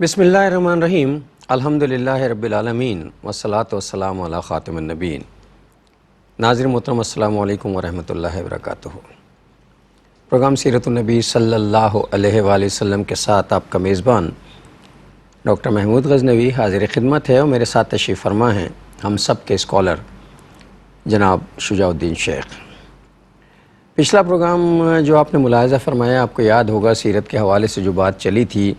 بسم اللہ الرحمن الرحیم الحمدللہ رب العالمین والصلاة والسلام علی خاتم النبیین۔ ناظرین محترم السلام علیکم ورحمۃ اللہ وبرکاتہ۔ پروگرام سیرت النبی صلی اللہ علیہ وآلہ وسلم کے ساتھ آپ کا میزبان ڈاکٹر محمود غزنوی حاضر خدمت ہے، اور میرے ساتھ تشریف فرما ہیں ہم سب کے اسکالر جناب شجاع الدین شیخ۔ پچھلا پروگرام جو آپ نے ملاحظہ فرمایا، آپ کو یاد ہوگا سیرت کے حوالے سے جو بات چلی تھی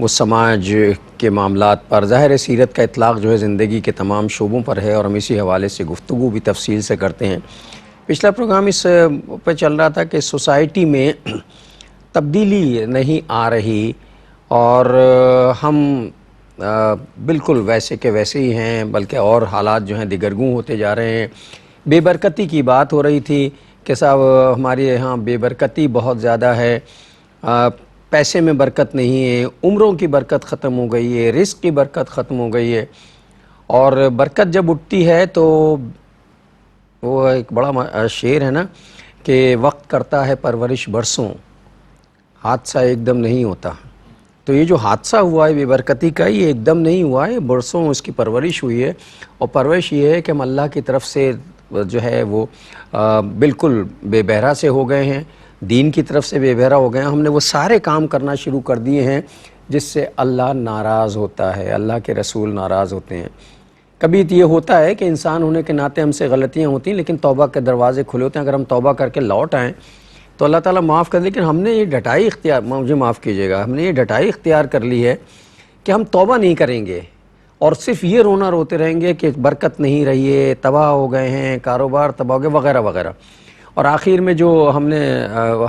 وہ سماج کے معاملات پر، ظاہر سیرت کا اطلاق جو ہے زندگی کے تمام شعبوں پر ہے، اور ہم اسی حوالے سے گفتگو بھی تفصیل سے کرتے ہیں۔ پچھلا پروگرام اس پہ چل رہا تھا کہ سوسائٹی میں تبدیلی نہیں آ رہی، اور ہم بالکل ویسے کے ویسے ہی ہیں، بلکہ اور حالات جو ہیں دگرگوں ہوتے جا رہے ہیں۔ بے برکتی کی بات ہو رہی تھی کہ صاحب ہمارے یہاں بے برکتی بہت زیادہ ہے، پیسے میں برکت نہیں ہے، عمروں کی برکت ختم ہو گئی ہے، رزق کی برکت ختم ہو گئی ہے، اور برکت جب اٹھتی ہے تو وہ ایک بڑا شعر ہے نا کہ وقت کرتا ہے پرورش برسوں، حادثہ ایک دم نہیں ہوتا۔ تو یہ جو حادثہ ہوا ہے بے برکتی کا، یہ ایک دم نہیں ہوا ہے، برسوں اس کی پرورش ہوئی ہے، اور پرورش یہ ہے کہ ہم اللہ کی طرف سے جو ہے وہ بالکل بے بہرا سے ہو گئے ہیں، دین کی طرف سے بے بہرا ہو گئے ہیں۔ ہم نے وہ سارے کام کرنا شروع کر دیے ہیں جس سے اللہ ناراض ہوتا ہے، اللہ کے رسول ناراض ہوتے ہیں۔ کبھی یہ ہوتا ہے کہ انسان ہونے کے ناطے ہم سے غلطیاں ہوتی ہیں، لیکن توبہ کے دروازے کھلے ہوتے ہیں، اگر ہم توبہ کر کے لوٹ آئیں تو اللہ تعالیٰ معاف کر دے۔ لیکن ہم نے یہ ڈٹائی اختیار، مجھے معاف کیجیے گا، ہم نے یہ ڈٹائی اختیار کر لی ہے کہ ہم توبہ نہیں کریں گے، اور صرف یہ رونا روتے رہیں گے کہ برکت نہیں رہی ہے، تباہ ہو گئے ہیں، کاروبار تباہ ہو گئے وغیرہ وغیرہ۔ اور آخر میں جو ہم نے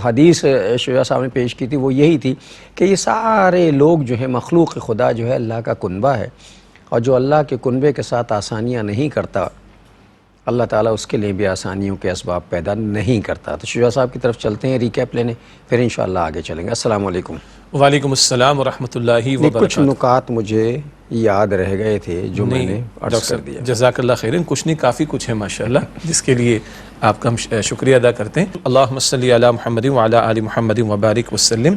حدیث شجاع صاحب نے پیش کی تھی وہ یہی تھی کہ یہ سارے لوگ جو ہیں مخلوق خدا جو ہے اللہ کا کنبہ ہے، اور جو اللہ کے کنبے کے ساتھ آسانیاں نہیں کرتا، اللہ تعالیٰ اس کے لیے بھی آسانیوں کے اسباب پیدا نہیں کرتا۔ تو شجاع صاحب کی طرف چلتے ہیں ریکیپ لینے، پھر انشاءاللہ آگے چلیں گے۔ السلام علیکم۔ وعلیکم السلام ورحمۃ اللہ وبرکاتہ۔ کچھ نکات مجھے یاد رہ گئے تھے جو میں نے عرض کر دیا۔ جزاک اللہ خیرن، کچھ نہیں کافی کچھ ہے ماشاءاللہ، جس کے لیے آپ کا ہم شکریہ ادا کرتے ہیں۔ اللہم صلی علی محمد وعلی آل محمد وبارک وسلم۔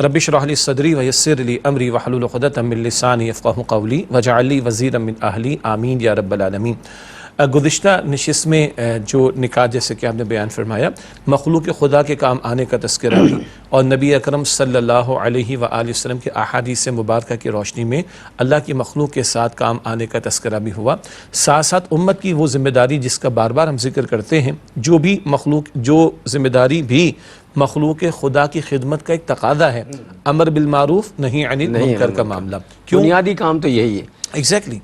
رب اشرح لی صدری ویسر لی امری واحلل عقدۃ من لسانی یفقہوا قولی واجعل لی وزیرا من اہلی آمین یا رب العالمین۔ گزشتہ نشست میں جو نکات جیسے کہ آپ نے بیان فرمایا، مخلوق خدا کے کام آنے کا تذکرہ بھی، اور نبی اکرم صلی اللہ علیہ وآلہ وسلم کے احادیث مبارکہ کی روشنی میں اللہ کی مخلوق کے ساتھ کام آنے کا تذکرہ بھی ہوا۔ ساتھ ساتھ امت کی وہ ذمہ داری جس کا بار بار ہم ذکر کرتے ہیں، جو ذمہ داری بھی مخلوق خدا کی خدمت کا ایک تقاضا ہے، امر بالمعروف نہی عن المنکر کا معاملہ۔ بنیادی کام تو یہی ہے۔ ایگزیکٹلی،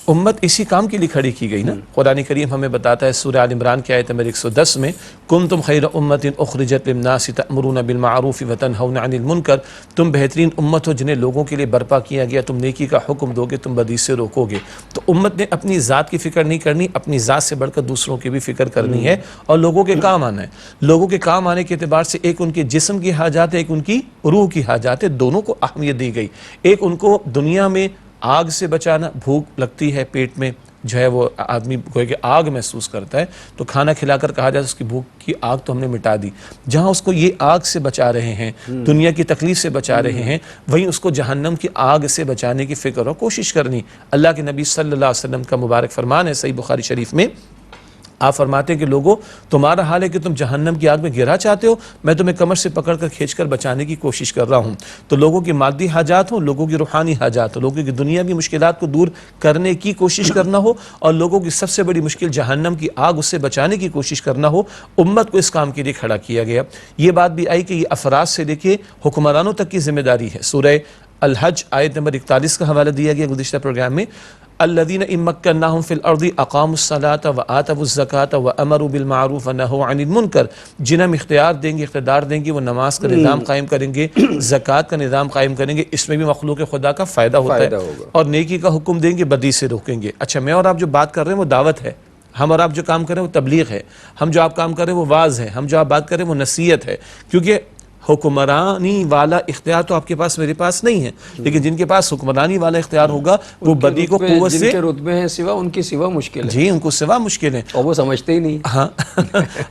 امت اسی کام کے لیے کھڑی کی گئی نا۔ قرآن کریم ہمیں بتاتا ہے سورہ آل عمران کی آیت نمبر 110 میں، کنتم خیر امت اخرجت للناس تأمرون بالمعروف وتنہون عن المنکر، تم بہترین امت ہو جنہیں لوگوں کے لیے برپا کیا گیا، تم نیکی کا حکم دو گے، تم بدی سے روکو گے۔ تو امت نے اپنی ذات کی فکر نہیں کرنی، اپنی ذات سے بڑھ کر دوسروں کی بھی فکر کرنی ہے، اور لوگوں کے کام آنا ہے۔ لوگوں کے کام آنے کے اعتبار سے ایک ان کے جسم کی حاجات ہے، ایک ان کی روح کی حاجات ہے، دونوں کو اہمیت دی گئی۔ ایک ان کو دنیا میں آگ سے بچانا، بھوک لگتی ہے پیٹ میں جو ہے وہ آدمی کوئی کہ آگ محسوس کرتا ہے، تو کھانا کھلا کر کہا جاتا ہے اس کی بھوک کی آگ تو ہم نے مٹا دی۔ جہاں اس کو یہ آگ سے بچا رہے ہیں، دنیا کی تکلیف سے بچا رہے ہیں، وہیں اس کو جہنم کی آگ سے بچانے کی فکر اور کوشش کرنی۔ اللہ کے نبی صلی اللہ علیہ وسلم کا مبارک فرمان ہے صحیح بخاری شریف میں، آپ فرماتے ہیں کہ لوگوں تمہارا حال ہے کہ تم جہنم کی آگ میں گرا چاہتے ہو، میں تمہیں کمر سے پکڑ کر کھینچ کر بچانے کی کوشش کر رہا ہوں۔ تو لوگوں کی مادی حاجات ہوں، لوگوں کی روحانی حاجات ہوں، لوگوں کی دنیاوی مشکلات کو دور کرنے کی کوشش کرنا ہو، اور لوگوں کی سب سے بڑی مشکل جہنم کی آگ اس سے بچانے کی کوشش کرنا ہو، امت کو اس کام کے لیے کھڑا کیا گیا۔ یہ بات بھی آئی کہ یہ افراد سے لے کے حکمرانوں تک کی ذمہ داری ہے۔ سورہ الحج آیت نمبر 41 کا حوالہ دیا گیا گزشتہ پروگرام میں، الذین ان مکناہم فی الارض اقاموا الصلاۃ وآتوا الزکاۃ وامروا بالمعروف ونہوا عن المنکر، جنہیں ہم اختیار دیں گے، اقتدار دیں گے، وہ نماز کا نظام قائم کریں گے، زکوٰۃ کا نظام قائم کریں گے، اس میں بھی مخلوق خدا کا فائدہ ہوتا ہے، اور نیکی کا حکم دیں گے، بدی سے روکیں گے۔ اچھا، میں اور آپ جو بات کر رہے ہیں وہ دعوت ہے، ہم اور آپ جو کام کر رہے ہیں وہ تبلیغ ہے، ہم جو آپ کام کر رہے ہیں وہ واعظ ہے، ہم جو آپ بات کر رہے ہیں وہ نصیحت ہے، کیونکہ حکمرانی والا اختیار تو آپ کے پاس میرے پاس نہیں ہے، لیکن جن کے پاس حکمرانی والا اختیار ہوگا وہ بدی کو قوت سے، جن کے رتبے ہیں سوا، ان کی سوا مشکل ہے، جی ان کو سوا مشکل ہے، اور وہ سمجھتے ہی نہیں۔ ہاں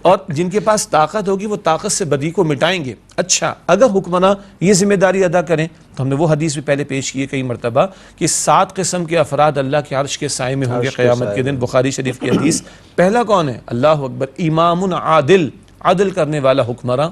اور جن کے پاس طاقت ہوگی وہ طاقت سے بدی کو مٹائیں گے۔ اچھا اگر حکمراں یہ ذمہ داری ادا کریں تو ہم نے وہ حدیث بھی پہلے پیش کی ہے کئی مرتبہ کہ 7 قسم کے افراد اللہ کے عرش کے سائے میں ہوں گے عرش کے قیامت سائے کے دن، میں۔ بخاری شریف کی حدیث۔ پہلا کون ہے؟ اللہ اکبر، امام عادل، عدل کرنے والا حکمراں۔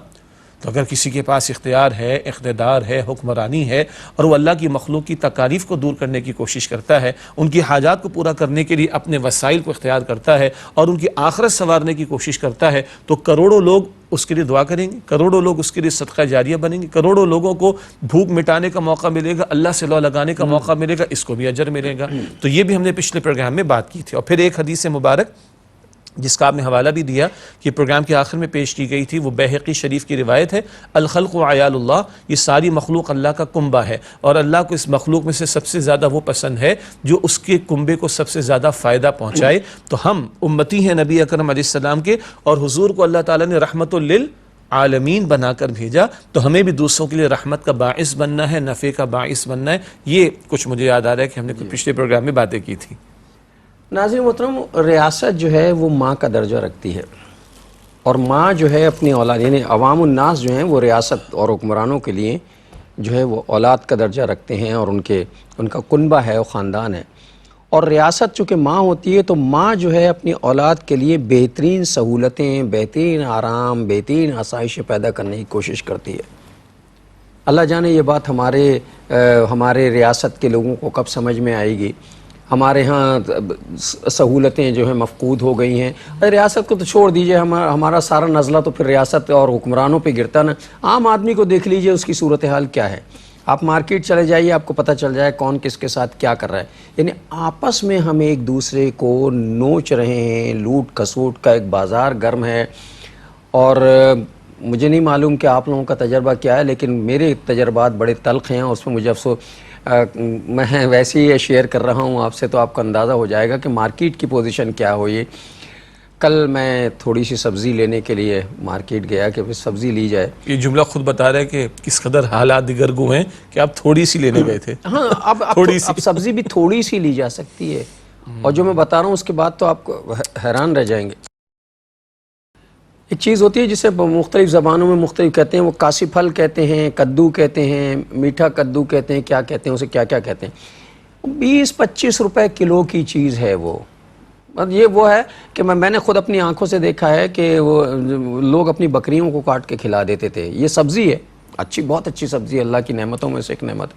تو اگر کسی کے پاس اختیار ہے، اقتدار ہے، حکمرانی ہے، اور وہ اللہ کی مخلوق کی تکالیف کو دور کرنے کی کوشش کرتا ہے، ان کی حاجات کو پورا کرنے کے لیے اپنے وسائل کو اختیار کرتا ہے اور ان کی آخرت سنوارنے کی کوشش کرتا ہے، تو کروڑوں لوگ اس کے لیے دعا کریں گے، کروڑوں لوگ اس کے لیے صدقہ جاریہ بنیں گے، کروڑوں لوگوں کو بھوک مٹانے کا موقع ملے گا، اللہ سے لو لگانے کا موقع ملے گا، اس کو بھی اجر ملے گا۔ تو یہ بھی ہم نے پچھلے پروگرام میں بات کی تھی۔ اور پھر ایک حدیث مبارک جس کا آپ نے حوالہ بھی دیا کہ پروگرام کے آخر میں پیش کی گئی تھی، وہ بیہقی شریف کی روایت ہے، الخلق عیال اللہ، یہ ساری مخلوق اللہ کا کنبہ ہے، اور اللہ کو اس مخلوق میں سے سب سے زیادہ وہ پسند ہے جو اس کے کنبے کو سب سے زیادہ فائدہ پہنچائے۔ تو ہم امتی ہیں نبی اکرم علیہ السلام کے، اور حضور کو اللہ تعالیٰ نے رحمت للعالمین بنا کر بھیجا، تو ہمیں بھی دوسروں کے لیے رحمت کا باعث بننا ہے، نفع کا باعث بننا ہے۔ یہ کچھ مجھے یاد آ رہا ہے کہ ہم نے پچھلے پروگرام میں باتیں کی تھی۔ ناظرین محترم، ریاست جو ہے وہ ماں کا درجہ رکھتی ہے، اور ماں جو ہے اپنی اولاد، یعنی عوام الناس جو ہیں وہ ریاست اور حکمرانوں کے لیے جو ہے وہ اولاد کا درجہ رکھتے ہیں، اور ان کا کنبہ ہے، وہ خاندان ہے۔ اور ریاست چونکہ ماں ہوتی ہے، تو ماں جو ہے اپنی اولاد کے لیے بہترین سہولتیں، بہترین آرام، بہترین آسائشیں پیدا کرنے کی کوشش کرتی ہے۔ اللہ جانے یہ بات ہمارے ریاست کے لوگوں کو کب سمجھ میں آئے گی۔ ہمارے ہاں سہولتیں جو ہیں مفقود ہو گئی ہیں۔ ریاست کو تو چھوڑ دیجئے، ہمارا سارا نزلہ تو پھر ریاست اور حکمرانوں پہ گرتا نا۔ عام آدمی کو دیکھ لیجئے اس کی صورتحال کیا ہے۔ آپ مارکیٹ چلے جائیے، آپ کو پتہ چل جائے کون کس کے ساتھ کیا کر رہا ہے۔ یعنی آپس میں ہم ایک دوسرے کو نوچ رہے ہیں، لوٹ کھسوٹ کا ایک بازار گرم ہے۔ اور مجھے نہیں معلوم کہ آپ لوگوں کا تجربہ کیا ہے، لیکن میرے تجربات بڑے تلخ ہیں، اور اس میں مجھے افسوس، میں ویسے ہی شیئر کر رہا ہوں آپ سے، تو آپ کو اندازہ ہو جائے گا کہ مارکیٹ کی پوزیشن کیا ہوئی۔ کل میں تھوڑی سی سبزی لینے کے لیے مارکیٹ گیا کہ سبزی لی جائے۔ یہ جملہ خود بتا رہا ہے کہ کس قدر حالات دیگرگو ہیں کہ آپ تھوڑی سی لینے گئے تھے۔ ہاں، اب سبزی بھی تھوڑی سی لی جا سکتی ہے، اور جو میں بتا رہا ہوں اس کے بعد تو آپ کو حیران رہ جائیں گے۔ ایک چیز ہوتی ہے جسے مختلف زبانوں میں مختلف کہتے ہیں، وہ کاسی پھل کہتے ہیں، کدو کہتے ہیں، میٹھا کدو کہتے ہیں، کیا کہتے ہیں اسے، کیا کیا کہتے ہیں۔ 20-25 روپے کلو کی چیز ہے وہ۔ یہ وہ ہے کہ میں نے خود اپنی آنکھوں سے دیکھا ہے کہ وہ لوگ اپنی بکریوں کو کاٹ کے کھلا دیتے تھے۔ یہ سبزی ہے، اچھی، بہت اچھی سبزی ہے، اللہ کی نعمتوں میں سے ایک نعمت۔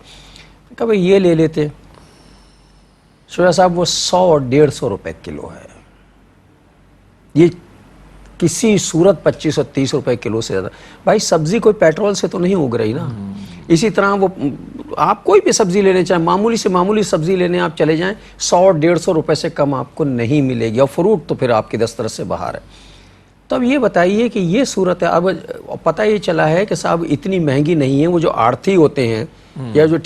کبھی یہ لے لیتے شعیب صاحب، وہ 100-150 روپے کلو ہے۔ یہ کسی صورت 25 اور 30 روپے کلو سے زیادہ۔ بھائی سبزی کوئی پیٹرول سے تو نہیں اگ رہی نا۔ اسی طرح وہ آپ کوئی بھی سبزی لینے چاہیں، معمولی سے معمولی سبزی لینے آپ چلے جائیں، 100-150 روپے سے کم آپ کو نہیں ملے گی، اور فروٹ تو پھر آپ کی دسترس سے باہر ہے۔ تو اب یہ بتائیے کہ یہ صورت ہے۔ اب پتہ یہ چلا ہے کہ صاحب اتنی مہنگی نہیں ہے، وہ جو آڑتی ہوتے ہیں یا جو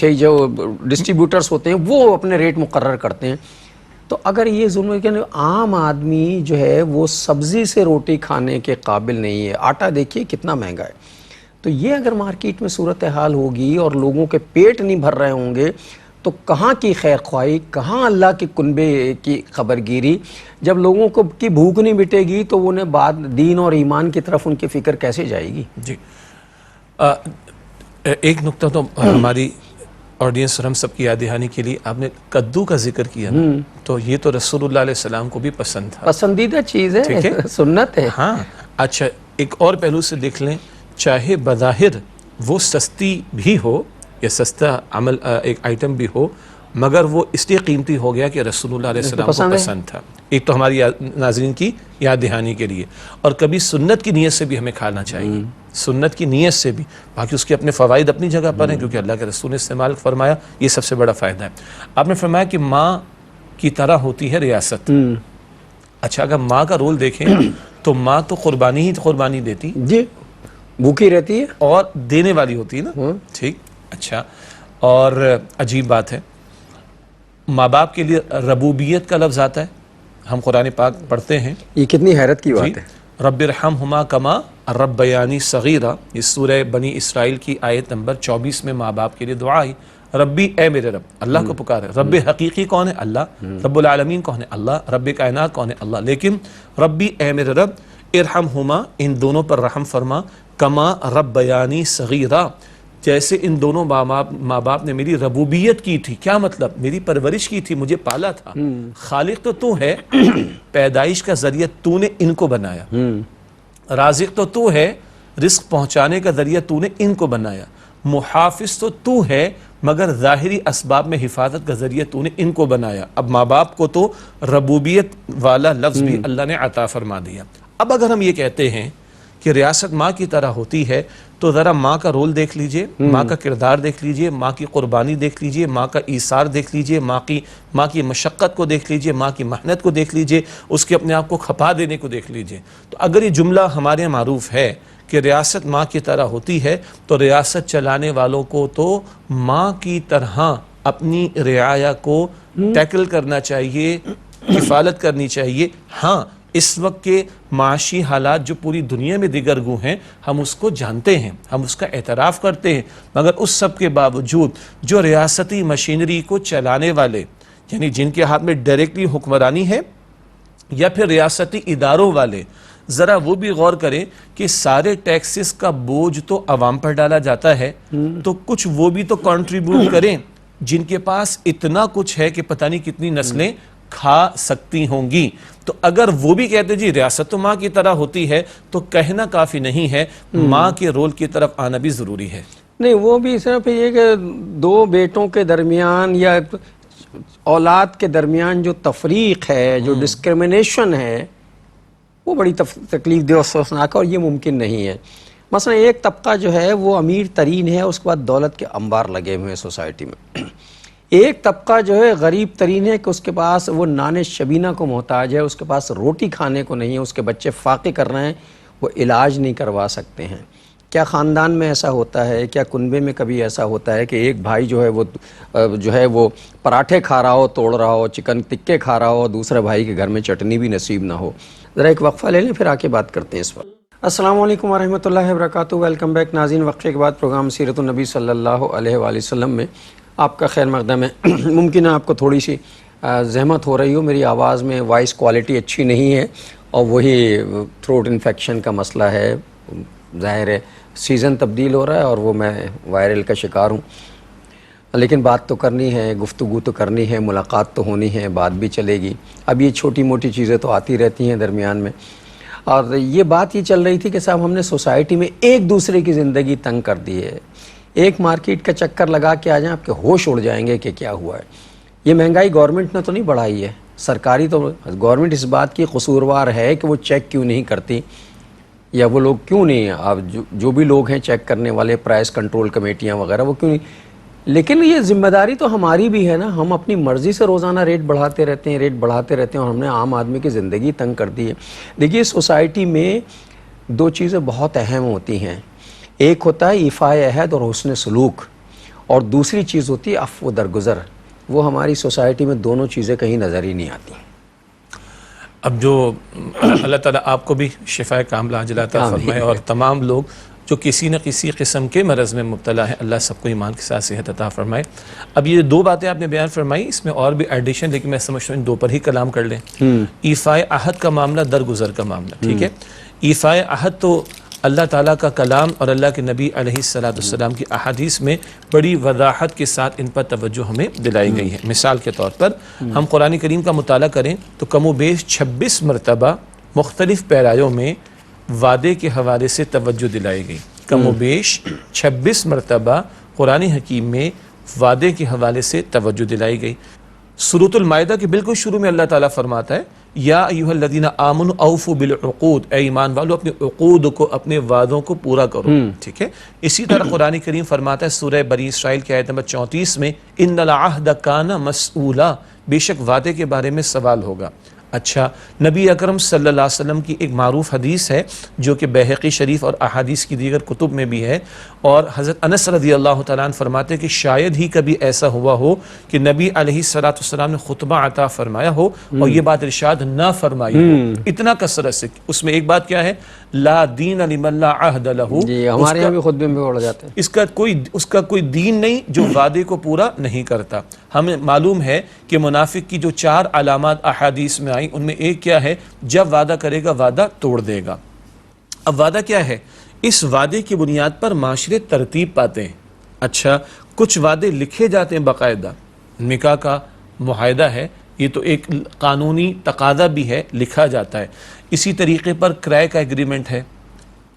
ڈسٹریبیوٹرز ہوتے ہیں وہ اپنے ریٹ مقرر کرتے ہیں۔ تو اگر یہ ظلم ہے کہ عام آدمی جو ہے وہ سبزی سے روٹی کھانے کے قابل نہیں ہے، آٹا دیکھیے کتنا مہنگا ہے۔ تو یہ اگر مارکیٹ میں صورتحال ہوگی اور لوگوں کے پیٹ نہیں بھر رہے ہوں گے، تو کہاں کی خیر خواہی، کہاں اللہ کے کنبے کی خبر گیری؟ جب لوگوں کو کی بھوک نہیں مٹے گی تو انہیں بعد دین اور ایمان کی طرف ان کی فکر کیسے جائے گی؟ جی ایک نقطہ تو ہماری آڈینس اور ہم سب کی یاد دہانی کے لیے، آپ نے کدو کا ذکر کیا نا، تو یہ تو رسول اللہ علیہ السلام کو بھی پسند تھا، پسندیدہ چیز ہے، سنت ہے۔ ہاں اچھا، ایک اور پہلو سے دیکھ لیں، چاہے بظاہر وہ سستی بھی ہو یا سستا عمل ایک آئٹم بھی ہو، مگر وہ اس لیے قیمتی ہو گیا کہ رسول اللہ علیہ السلام کو پسند تھا۔ ایک تو ہماری ناظرین کی یاد دہانی کے لیے، اور کبھی سنت کی نیت سے بھی ہمیں کھانا چاہیے، سنت کی نیت سے بھی، باقی اس کے اپنے فوائد اپنی جگہ پر ہیں کیونکہ اللہ کے رسول نے استعمال فرمایا، یہ سب سے بڑا فائدہ ہے۔ آپ نے فرمایا کہ ماں کی طرح ہوتی ہے ریاست۔ اچھا، اگر ماں کا رول دیکھیں تو ماں تو قربانی ہی قربانی دیتی، جی، بھوکی رہتی ہے اور دینے والی ہوتی ہے نا، ٹھیک۔ اچھا، اور عجیب بات ہے، ماں باپ کے لیے ربوبیت کا لفظ آتا ہے، ہم قرآن پاک پڑھتے ہیں، یہ کتنی حیرت کی بات ہے۔ رب ارحمہما کما ربیانی صغیرہ، اس سورہ بنی اسرائیل کی آیت نمبر 24 میں ماں باپ کے لیے دعا آئی، ربی اے میرے رب، اللہ کو پکارے۔ رب حقیقی کون ہے؟ اللہ۔ رب العالمین کون ہے؟ اللہ۔ رب کائنات کون ہے؟ اللہ۔ لیکن ربی اے میرے رب، ارحمہما ان دونوں پر رحم فرما، کما ربیانی صغیرہ جیسے ان دونوں ماں باپ نے میری ربوبیت کی تھی۔ کیا مطلب؟ میری پرورش کی تھی، مجھے پالا تھا۔ خالق تو ہے، پیدائش کا ذریعہ تو نے ان کو بنایا، رازق تو ہے، رزق پہنچانے کا ذریعہ تو نے ان کو بنایا، محافظ تو ہے مگر ظاہری اسباب میں حفاظت کا ذریعہ تو نے ان کو بنایا۔ اب ماں باپ کو تو ربوبیت والا لفظ بھی اللہ نے عطا فرما دیا۔ اب اگر ہم یہ کہتے ہیں کہ ریاست ماں کی طرح ہوتی ہے تو ذرا ماں کا رول دیکھ لیجئے، ماں کا کردار دیکھ لیجئے، ماں کی قربانی دیکھ لیجئے، ماں کا ایثار دیکھ لیجئے، ماں کی مشقت کو دیکھ لیجئے، ماں کی محنت کو دیکھ لیجئے، اس کے اپنے آپ کو کھپا دینے کو دیکھ لیجئے۔ تو اگر یہ جملہ ہمارے معروف ہے کہ ریاست ماں کی طرح ہوتی ہے تو ریاست چلانے والوں کو تو ماں کی طرح اپنی رعایا کو ٹیکل کرنا چاہیے، کفالت کرنی چاہیے۔ ہاں، اس وقت کے معاشی حالات جو پوری دنیا میں دیگرگوں ہیں، ہم اس کو جانتے ہیں، ہم اس کا اعتراف کرتے ہیں، مگر اس سب کے باوجود جو ریاستی مشینری کو چلانے والے، یعنی جن کے ہاتھ میں ڈائریکٹلی حکمرانی ہے یا پھر ریاستی اداروں والے، ذرا وہ بھی غور کریں کہ سارے ٹیکسز کا بوجھ تو عوام پر ڈالا جاتا ہے، تو کچھ وہ بھی تو کنٹریبیوٹ کریں جن کے پاس اتنا کچھ ہے کہ پتہ نہیں کتنی نسلیں کھا سکتی ہوں گی۔ تو اگر وہ بھی کہتے جی ریاست تو ماں کی طرح ہوتی ہے تو کہنا کافی نہیں ہے، ماں کے رول کی طرف آنا بھی ضروری ہے۔ نہیں، وہ بھی صرف یہ کہ دو بیٹوں کے درمیان یا اولاد کے درمیان جو تفریق ہے، جو ڈسکرمنیشن ہے، وہ بڑی تکلیف دہ اور افسوسناک ہے، اور یہ ممکن نہیں ہے۔ مثلا ایک طبقہ جو ہے وہ امیر ترین ہے، اس کے بعد دولت کے انبار لگے ہوئے ہیں سوسائٹی میں۔ ایک طبقہ جو ہے غریب ترین ہے کہ اس کے پاس وہ نان شبینہ کو محتاج ہے، اس کے پاس روٹی کھانے کو نہیں ہے، اس کے بچے فاقے کر رہے ہیں، وہ علاج نہیں کروا سکتے ہیں۔ کیا خاندان میں ایسا ہوتا ہے؟ کیا کنبے میں کبھی ایسا ہوتا ہے کہ ایک بھائی جو ہے وہ پراٹھے کھا رہا ہو، توڑ رہا ہو، چکن ٹکے کھا رہا ہو، دوسرے بھائی کے گھر میں چٹنی بھی نصیب نہ ہو؟ ذرا ایک وقفہ لے لیں، پھر آ کے بات کرتے ہیں اس پر۔ السلام علیکم ورحمۃ اللہ وبرکاتہ، ویلکم بیک ناظرین۔ وقفے کے بعد پروگرام سیرت النبی صلی اللہ علیہ وآلہ وسلم میں آپ کا خیر مقدم ہے۔ ممکن ہے آپ کو تھوڑی سی زحمت ہو رہی ہو، میری آواز میں وائس کوالٹی اچھی نہیں ہے، اور وہی تھروٹ انفیکشن کا مسئلہ ہے۔ ظاہر ہے سیزن تبدیل ہو رہا ہے اور وہ میں وائرل کا شکار ہوں، لیکن بات تو کرنی ہے، گفتگو تو کرنی ہے، ملاقات تو ہونی ہے، بات بھی چلے گی۔ اب یہ چھوٹی موٹی چیزیں تو آتی رہتی ہیں درمیان میں، اور یہ بات یہ چل رہی تھی کہ صاحب ہم نے سوسائٹی میں ایک دوسرے کی زندگی تنگ کر دی ہے۔ ایک مارکیٹ کا چکر لگا کے آ جائیں، آپ کے ہوش اڑ جائیں گے کہ کیا ہوا ہے۔ یہ مہنگائی گورنمنٹ نے تو نہیں بڑھائی ہے، سرکاری تو گورنمنٹ اس بات کی قصوروار ہے کہ وہ چیک کیوں نہیں کرتی، یا وہ لوگ کیوں نہیں، آپ جو بھی لوگ ہیں چیک کرنے والے، پرائس کنٹرول کمیٹیاں وغیرہ، وہ کیوں نہیں۔ لیکن یہ ذمہ داری تو ہماری بھی ہے نا، ہم اپنی مرضی سے روزانہ ریٹ بڑھاتے رہتے ہیں، اور ہم نے عام آدمی کی زندگی تنگ کر دی ہے۔ دیکھیے سوسائٹی میں دو چیزیں بہت اہم ہوتی ہیں، ایک ہوتا ہے ایفائے عہد اور حسن سلوک، اور دوسری چیز ہوتی ہے عفو درگزر۔ وہ ہماری سوسائٹی میں دونوں چیزیں کہیں نظر ہی نہیں آتی۔ اب جو اللہ تعالیٰ آپ کو بھی شفاء کاملہ عاجلہ عطا فرمائے، اور تمام لوگ جو کسی نہ کسی قسم کے مرض میں مبتلا ہے، اللہ سب کو ایمان کے ساتھ صحت عطا فرمائے۔ اب یہ دو باتیں آپ نے بیان فرمائی، اس میں اور بھی ایڈیشن، لیکن میں سمجھتا ہوں ان دو پر ہی کلام کر لیں۔ ایفائے عہد کا معاملہ، درگزر کا معاملہ، ٹھیک ہے۔ ایفائے عہد تو اللہ تعالیٰ کا کلام اور اللہ کے نبی علیہ السلام کی احادیث میں بڑی وضاحت کے ساتھ ان پر توجہ ہمیں دلائی گئی ہے۔ مثال کے طور پر ہم قرآن کریم کا مطالعہ کریں تو کم و بیش 26 مرتبہ مختلف پیرایوں میں وعدے کے حوالے سے توجہ دلائی گئی۔ کم و بیش 26 مرتبہ قرآن حکیم میں وعدے کے حوالے سے توجہ دلائی گئی۔ سورۃ المائدہ کے بالکل شروع میں اللہ تعالیٰ فرماتا ہے یا ایھا الذین آمنوا اوفوا بالعقود، اے ایمان والو اپنے عقود کو، اپنے وعدوں کو پورا کرو، ٹھیک ہے۔ اسی طرح قرآن کریم فرماتا ہے سورہ بنی اسرائیل کی آیت نمبر 34 میں ان العہد کان مسئولا، بے شک وعدے کے بارے میں سوال ہوگا۔ اچھا، نبی اکرم صلی اللہ علیہ وسلم کی ایک معروف حدیث ہے جو کہ بیہقی شریف اور احادیث کی دیگر کتب میں بھی ہے، اور حضرت انس رضی اللہ تعالیٰ عنہ فرماتے ہیں کہ شاید ہی کبھی ایسا ہوا ہو کہ نبی علیہ السلام نے خطبہ عطا فرمایا ہو اور یہ بات ارشاد نہ فرمائی ہو اتنا کثرت سے۔ اس میں ایک بات کیا ہے، لا دین لمن لا عہد لہ، جی ہمارے یہاں بھی خطبے میں پڑھ جاتے ہیں، اس کا کوئی دین نہیں جو وعدے کو پورا نہیں کرتا۔ ہمیں معلوم ہے کہ منافق کی جو 4 علامات احادیث میں آئیں ان میں ایک کیا ہے، جب وعدہ کرے گا وعدہ توڑ دے گا۔ اب وعدہ کیا ہے، اس وعدے کی بنیاد پر معاشرے ترتیب پاتے ہیں۔ اچھا، کچھ وعدے لکھے جاتے ہیں باقاعدہ، نکاح کا معاہدہ ہے، یہ تو ایک قانونی تقاضا بھی ہے، لکھا جاتا ہے۔ اسی طریقے پر کرائے کا ایگریمنٹ ہے،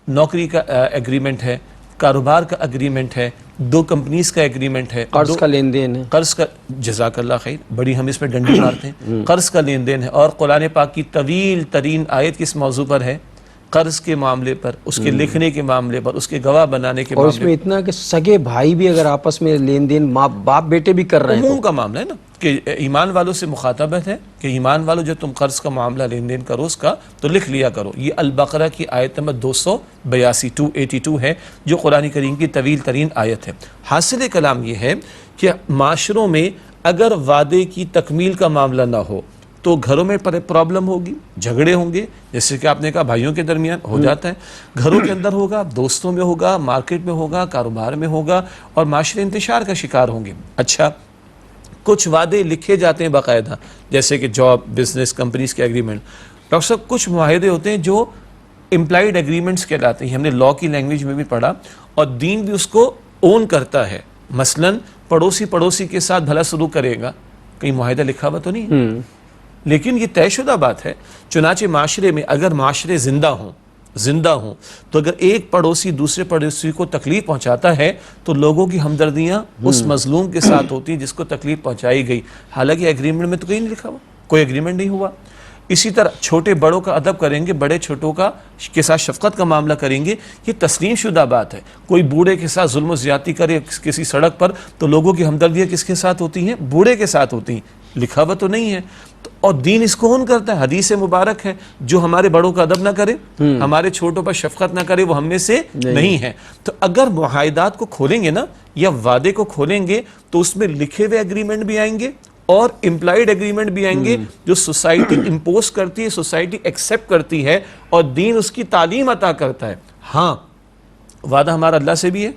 نوکری کا ایگریمنٹ ہے، کاروبار کا ایگریمنٹ ہے، 2 کمپنیز کا ایگریمنٹ ہے، قرض کا لین دین ہے، قرض کا، جزاک اللہ خیر، بڑی ہم اس پہ ڈنڈی مارتے ہیں، قرض کا لین دین ہے۔ اور قرآن پاک کی طویل ترین آیت کس موضوع پر ہے، قرض کے معاملے پر، اس کے لکھنے کے معاملے پر، اس کے گواہ بنانے کے اور معاملے اس میں اتنا کہ سگے بھائی بھی اگر آپس میں لین دین ماں باپ بیٹے بھی کر رہے ہیں عموم کا معاملہ ہے نا، کہ ایمان والوں سے مخاطبت ہے کہ ایمان والوں جو تم قرض کا معاملہ لین دین کرو اس کا تو لکھ لیا کرو۔ یہ البقرہ کی آیت نمبر 282 282 ہے جو قرآن کریم کی طویل ترین آیت ہے۔ حاصل کلام یہ ہے کہ معاشروں میں اگر وعدے کی تکمیل کا معاملہ نہ ہو تو گھروں میں پرابلم ہوگی، جھگڑے ہوں گے، جیسے کہ آپ نے کہا بھائیوں کے درمیان ہو جاتا ہے، گھروں کے اندر ہوگا، دوستوں میں ہوگا، مارکیٹ میں ہوگا، کاروبار میں ہوگا، اور معاشرے انتشار کا شکار ہوں گے۔ اچھا، کچھ وعدے لکھے جاتے ہیں باقاعدہ، جیسے کہ جاب، بزنس، کمپنیز کے ایگریمنٹ۔ ڈاکٹر صاحب کچھ معاہدے ہوتے ہیں جو امپلائڈ ایگریمنٹس کہلاتے ہیں، ہم نے لاء کی لینگویج میں بھی پڑھا، اور دین بھی اس کو اون کرتا ہے۔ مثلا پڑوسی کے ساتھ بھلا سلوک کرے گا، کہیں معاہدہ لکھا ہوا تو نہیں ہے، لیکن یہ طے شدہ بات ہے۔ چنانچہ معاشرے میں اگر معاشرے زندہ ہوں تو اگر ایک پڑوسی دوسرے پڑوسی کو تکلیف پہنچاتا ہے تو لوگوں کی ہمدردیاں اس مظلوم کے ساتھ ہوتی ہیں جس کو تکلیف پہنچائی گئی، حالانکہ ایگریمنٹ میں تو کہیں نہیں لکھا ہوا، کوئی ایگریمنٹ نہیں ہوا۔ اسی طرح چھوٹے بڑوں کا ادب کریں گے، بڑے چھوٹوں کے ساتھ شفقت کا معاملہ کریں گے، یہ تسلیم شدہ بات ہے۔ کوئی بوڑھے کے ساتھ ظلم و زیادتی کرے کسی سڑک پر تو لوگوں کی ہمدردیاں کس کے ساتھ ہوتی ہیں، بوڑھے کے ساتھ ہوتی ہیں، لکھا ہوا تو نہیں ہے۔ اور دین اس کو اون کرتا ہے، حدیث مبارک ہے، جو ہمارے بڑوں کا ادب نہ کرے، ہمارے چھوٹوں پر شفقت نہ کرے، وہ ہم میں سے نہیں ہے۔ تو اگر معاہدات کو کھولیں گے نا، یا وعدے کو کھولیں گے، تو اس میں لکھے ہوئے ایگریمنٹ بھی آئیں گے اور امپلائڈ ایگریمنٹ بھی آئیں گے، جو سوسائٹی امپوز کرتی ہے، سوسائٹی ایکسیپٹ کرتی ہے، اور دین اس کی تعلیم عطا کرتا ہے۔ ہاں، وعدہ ہمارا اللہ سے بھی ہے،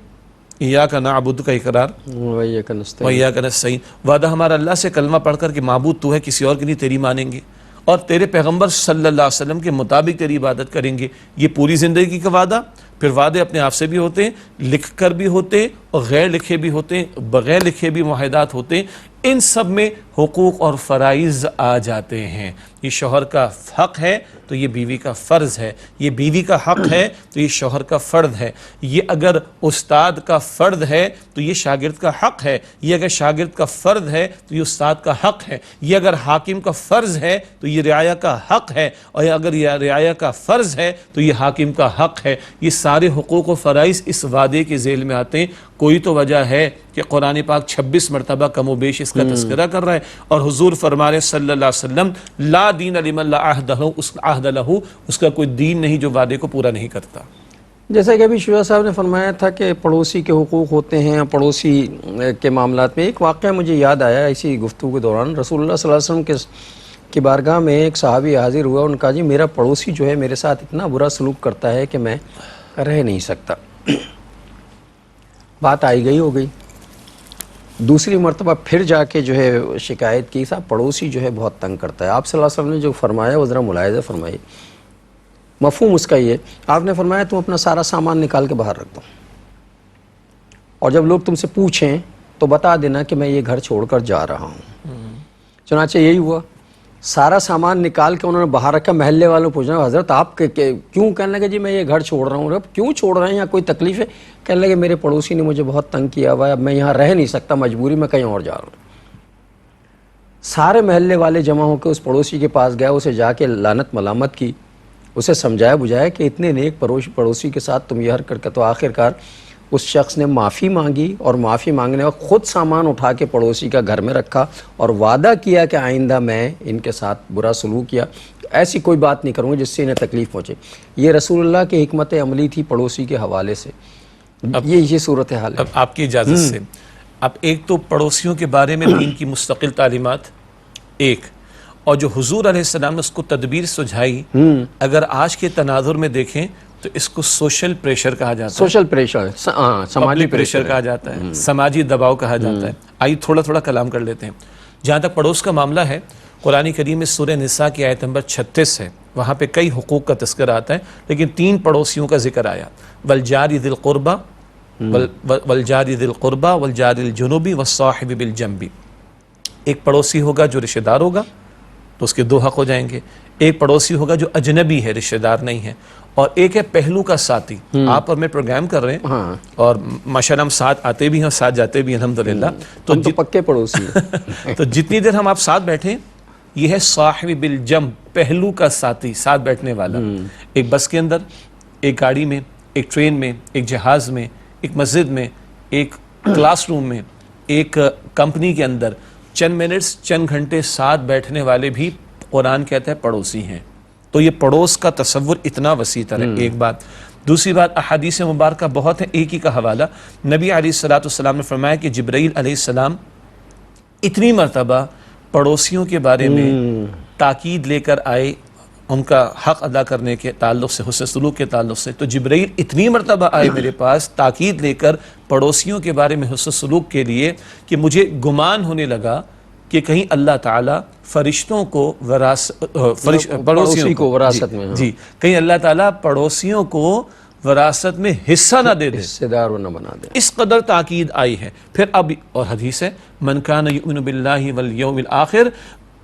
ایاک نعبد کا اقرار، وإیاک نستعین، وإیاک نستعین، وعدہ ہمارا اللہ سے کلمہ پڑھ کر کہ معبود تو ہے، کسی اور کی نہیں، تیری مانیں گے، اور تیرے پیغمبر صلی اللہ علیہ وسلم کے مطابق تیری عبادت کریں گے۔ یہ پوری زندگی کا وعدہ۔ پھر وعدے اپنے آپ سے بھی ہوتے ہیں، لکھ کر بھی ہوتے ہیں، اور غیر لکھے بھی ہوتے ہیں، بغیر لکھے بھی معاہدات ہوتے ہیں۔ ان سب میں حقوق اور فرائض آ جاتے ہیں۔ یہ شوہر کا حق ہے تو یہ بیوی کا فرض ہے، یہ بیوی کا حق ہے تو یہ شوہر کا فرض ہے، یہ اگر استاد کا فرض ہے تو یہ شاگرد کا حق ہے، یہ اگر شاگرد کا فرض ہے تو یہ استاد کا حق ہے، یہ اگر حاکم کا فرض ہے تو یہ رعایا کا حق ہے، اور اگر یہ رعایا کا فرض ہے تو یہ حاکم کا حق ہے۔ یہ سارے حقوق و فرائض اس وعدے کے ذیل میں آتے ہیں۔ کوئی تو وجہ ہے کہ قرآن پاک 26 مرتبہ کم و بیش اس کا تذکرہ کر رہا ہے، اور حضور فرما رہے صلی اللہ علیہ وسلم، لا دین لمن لا عہد لہ، اس کا کوئی دین نہیں جو وعدے کو پورا نہیں کرتا۔ جیسا کہ ابھی شجاع صاحب نے فرمایا تھا کہ پڑوسی کے حقوق ہوتے ہیں، پڑوسی کے معاملات میں ایک واقعہ مجھے یاد آیا اسی گفتگو کے دوران۔ رسول اللہ صلی اللہ علیہ وسلم کی بارگاہ میں ایک صحابی حاضر ہوا، ان کا جی میرا پڑوسی جو ہے میرے ساتھ اتنا برا سلوک کرتا ہے کہ میں رہ نہیں سکتا۔ بات آئی گئی ہو گئی، دوسری مرتبہ پھر جا کے جو ہے شکایت کی، صاحب پڑوسی جو ہے بہت تنگ کرتا ہے۔ آپ صلی اللہ علیہ وسلم نے جو فرمایا وہ ذرا ملاحظہ فرمائی، مفہوم اس کا یہ، آپ نے فرمایا تم اپنا سارا سامان نکال کے باہر رکھ دو، اور جب لوگ تم سے پوچھیں تو بتا دینا کہ میں یہ گھر چھوڑ کر جا رہا ہوں۔ چنانچہ یہی ہوا، سارا سامان نکال کے انہوں نے باہر رکھا۔ محلے والوں پوچھنا حضرت آپ کیوں؟ کہنے لگے جی میں یہ گھر چھوڑ رہا ہوں۔ اب کیوں چھوڑ رہے ہیں، یا کوئی تکلیف ہے؟ کہنے لگے میرے پڑوسی نے مجھے بہت تنگ کیا ہوا ہے، اب میں یہاں رہ نہیں سکتا، مجبوری میں کہیں اور جا رہا ہوں۔ سارے محلے والے جمع ہو کے اس پڑوسی کے پاس گیا، اسے جا کے لعنت ملامت کی، اسے سمجھایا بجھایا کہ اتنے نیک پڑوسی کے ساتھ تم یہ حرکت کرتے ہو۔ آخر کار اس شخص نے معافی مانگی اور معافی مانگنے وقت خود سامان اٹھا کے پڑوسی کا گھر میں رکھا اور وعدہ کیا کہ آئندہ میں ان کے ساتھ برا سلوک کیا، ایسی کوئی بات نہیں کروں گا جس سے انہیں تکلیف پہنچے. یہ رسول اللہ کی حکمت عملی تھی پڑوسی کے حوالے سے. یہ صورتحال ہے. اب آپ کی اجازت سے اب ایک تو پڑوسیوں کے بارے میں دین کی مستقل تعلیمات ایک، اور جو حضور علیہ السلام نے اس کو تدبیر سجھائی، اگر آج کے تناظر میں دیکھیں تو اس کو سوشل پریشر کہا جاتا ہے، سوشل پریشر، سماجی پریشر کہا جاتا ہے، سماجی دباؤ کہا جاتا ہے. آئیے تھوڑا تھوڑا کلام کر لیتے ہیں. جہاں تک پڑوس کا معاملہ ہے، قرآن کریم میں سورہ نساء کی آیت نمبر 36 ہے، وہاں پہ کئی حقوق کا تذکرہ آتا ہے، لیکن 3 پڑوسیوں کا ذکر آیا، والجار ذی القربہ والجار ذی القربہ والجار الجنوبی والصاحب بالجنب. ایک پڑوسی ہوگا جو رشتہ دار ہوگا تو اس کے 2 حق ہو جائیں گے. ایک پڑوسی ہوگا جو اجنبی ہے، رشتہ دار نہیں ہے. اور ایک ہے پہلو کا ساتھی. آپ اور میں پروگرام کر رہے ہیں اور ماشاءاللہ ہم ساتھ آتے بھی ہیں اور ساتھ جاتے بھی ہیں الحمدللہ. تو پکے پڑوسی ہیں. تو جتنی دیر ہم آپ ساتھ بیٹھیں، یہ ہے صاحب بالجنب، پہلو کا ساتھی، ساتھ بیٹھنے والا. ایک بس کے اندر، ایک گاڑی میں، ایک ٹرین میں، ایک جہاز میں، ایک مسجد میں، ایک کلاس روم میں، ایک کمپنی کے اندر چند منٹس، چند گھنٹے ساتھ بیٹھنے والے بھی قرآن کہتا ہے پڑوسی ہیں. تو یہ پڑوس کا تصور اتنا وسیع تر ہے. ایک بات. دوسری بات، احادیث مبارکہ بہت ہیں، ایک ہی کا حوالہ. نبی علیہ السلام نے فرمایا کہ جبرائیل علیہ السلام اتنی مرتبہ پڑوسیوں کے بارے میں تاکید لے کر آئے، ان کا حق ادا کرنے کے تعلق سے، حسن سلوک کے تعلق سے. تو جبرائیل اتنی مرتبہ آئے میرے پاس تاکید لے کر پڑوسیوں کے بارے میں حسن سلوک کے لیے کہ مجھے گمان ہونے لگا کہ کہیں اللہ تعالیٰ فرشتوں کو پڑوسیوں کو وراثت میں، جی کہیں اللہ تعالیٰ پڑوسیوں کو وراثت میں حصہ نہ دے دے، حصے دار نہ بنا دے. اس قدر تاکید آئی ہے. پھر اب اور حدیث ہے، من کان یؤمن باللہ والیوم الآخر،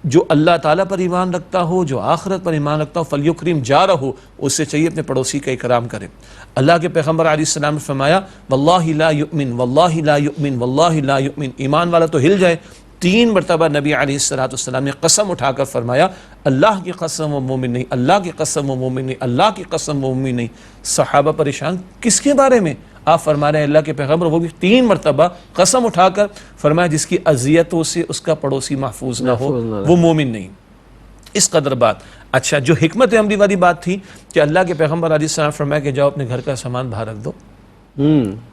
جو اللہ تعالیٰ پر ایمان رکھتا ہو، جو آخرت پر ایمان رکھتا ہو، فلیکرم جارہ، اس سے چاہیے اپنے پڑوسی کا اکرام کرے. اللہ کے پیغمبر علیہ السلام نے فرمایا واللہ لا یؤمن واللہ لا یؤمن واللہ لا یؤمن، ایمان والا تو ہل جائے. 3 مرتبہ نبی علیہ السلام نے قسم اٹھا کر فرمایا اللہ کی قسم وہ مومن نہیں، اللہ کی قسم وہ مومن نہیں، اللہ کی قسم وہ مومن نہیں. صحابہ پریشان، کس کے بارے میں؟ آپ فرما رہے ہیں اللہ کے پیغمبر، وہ بھی 3 مرتبہ قسم اٹھا کر فرمایا جس کی اذیتوں سے اس کا پڑوسی محفوظ نہ ہو وہ مومن نہیں. اس قدر بات. اچھا، جو حکمت عملی والی بات تھی کہ اللہ کے پیغمبر علیہ السلام فرمایا کہ جاؤ اپنے گھر کا سامان باہر رکھ دو.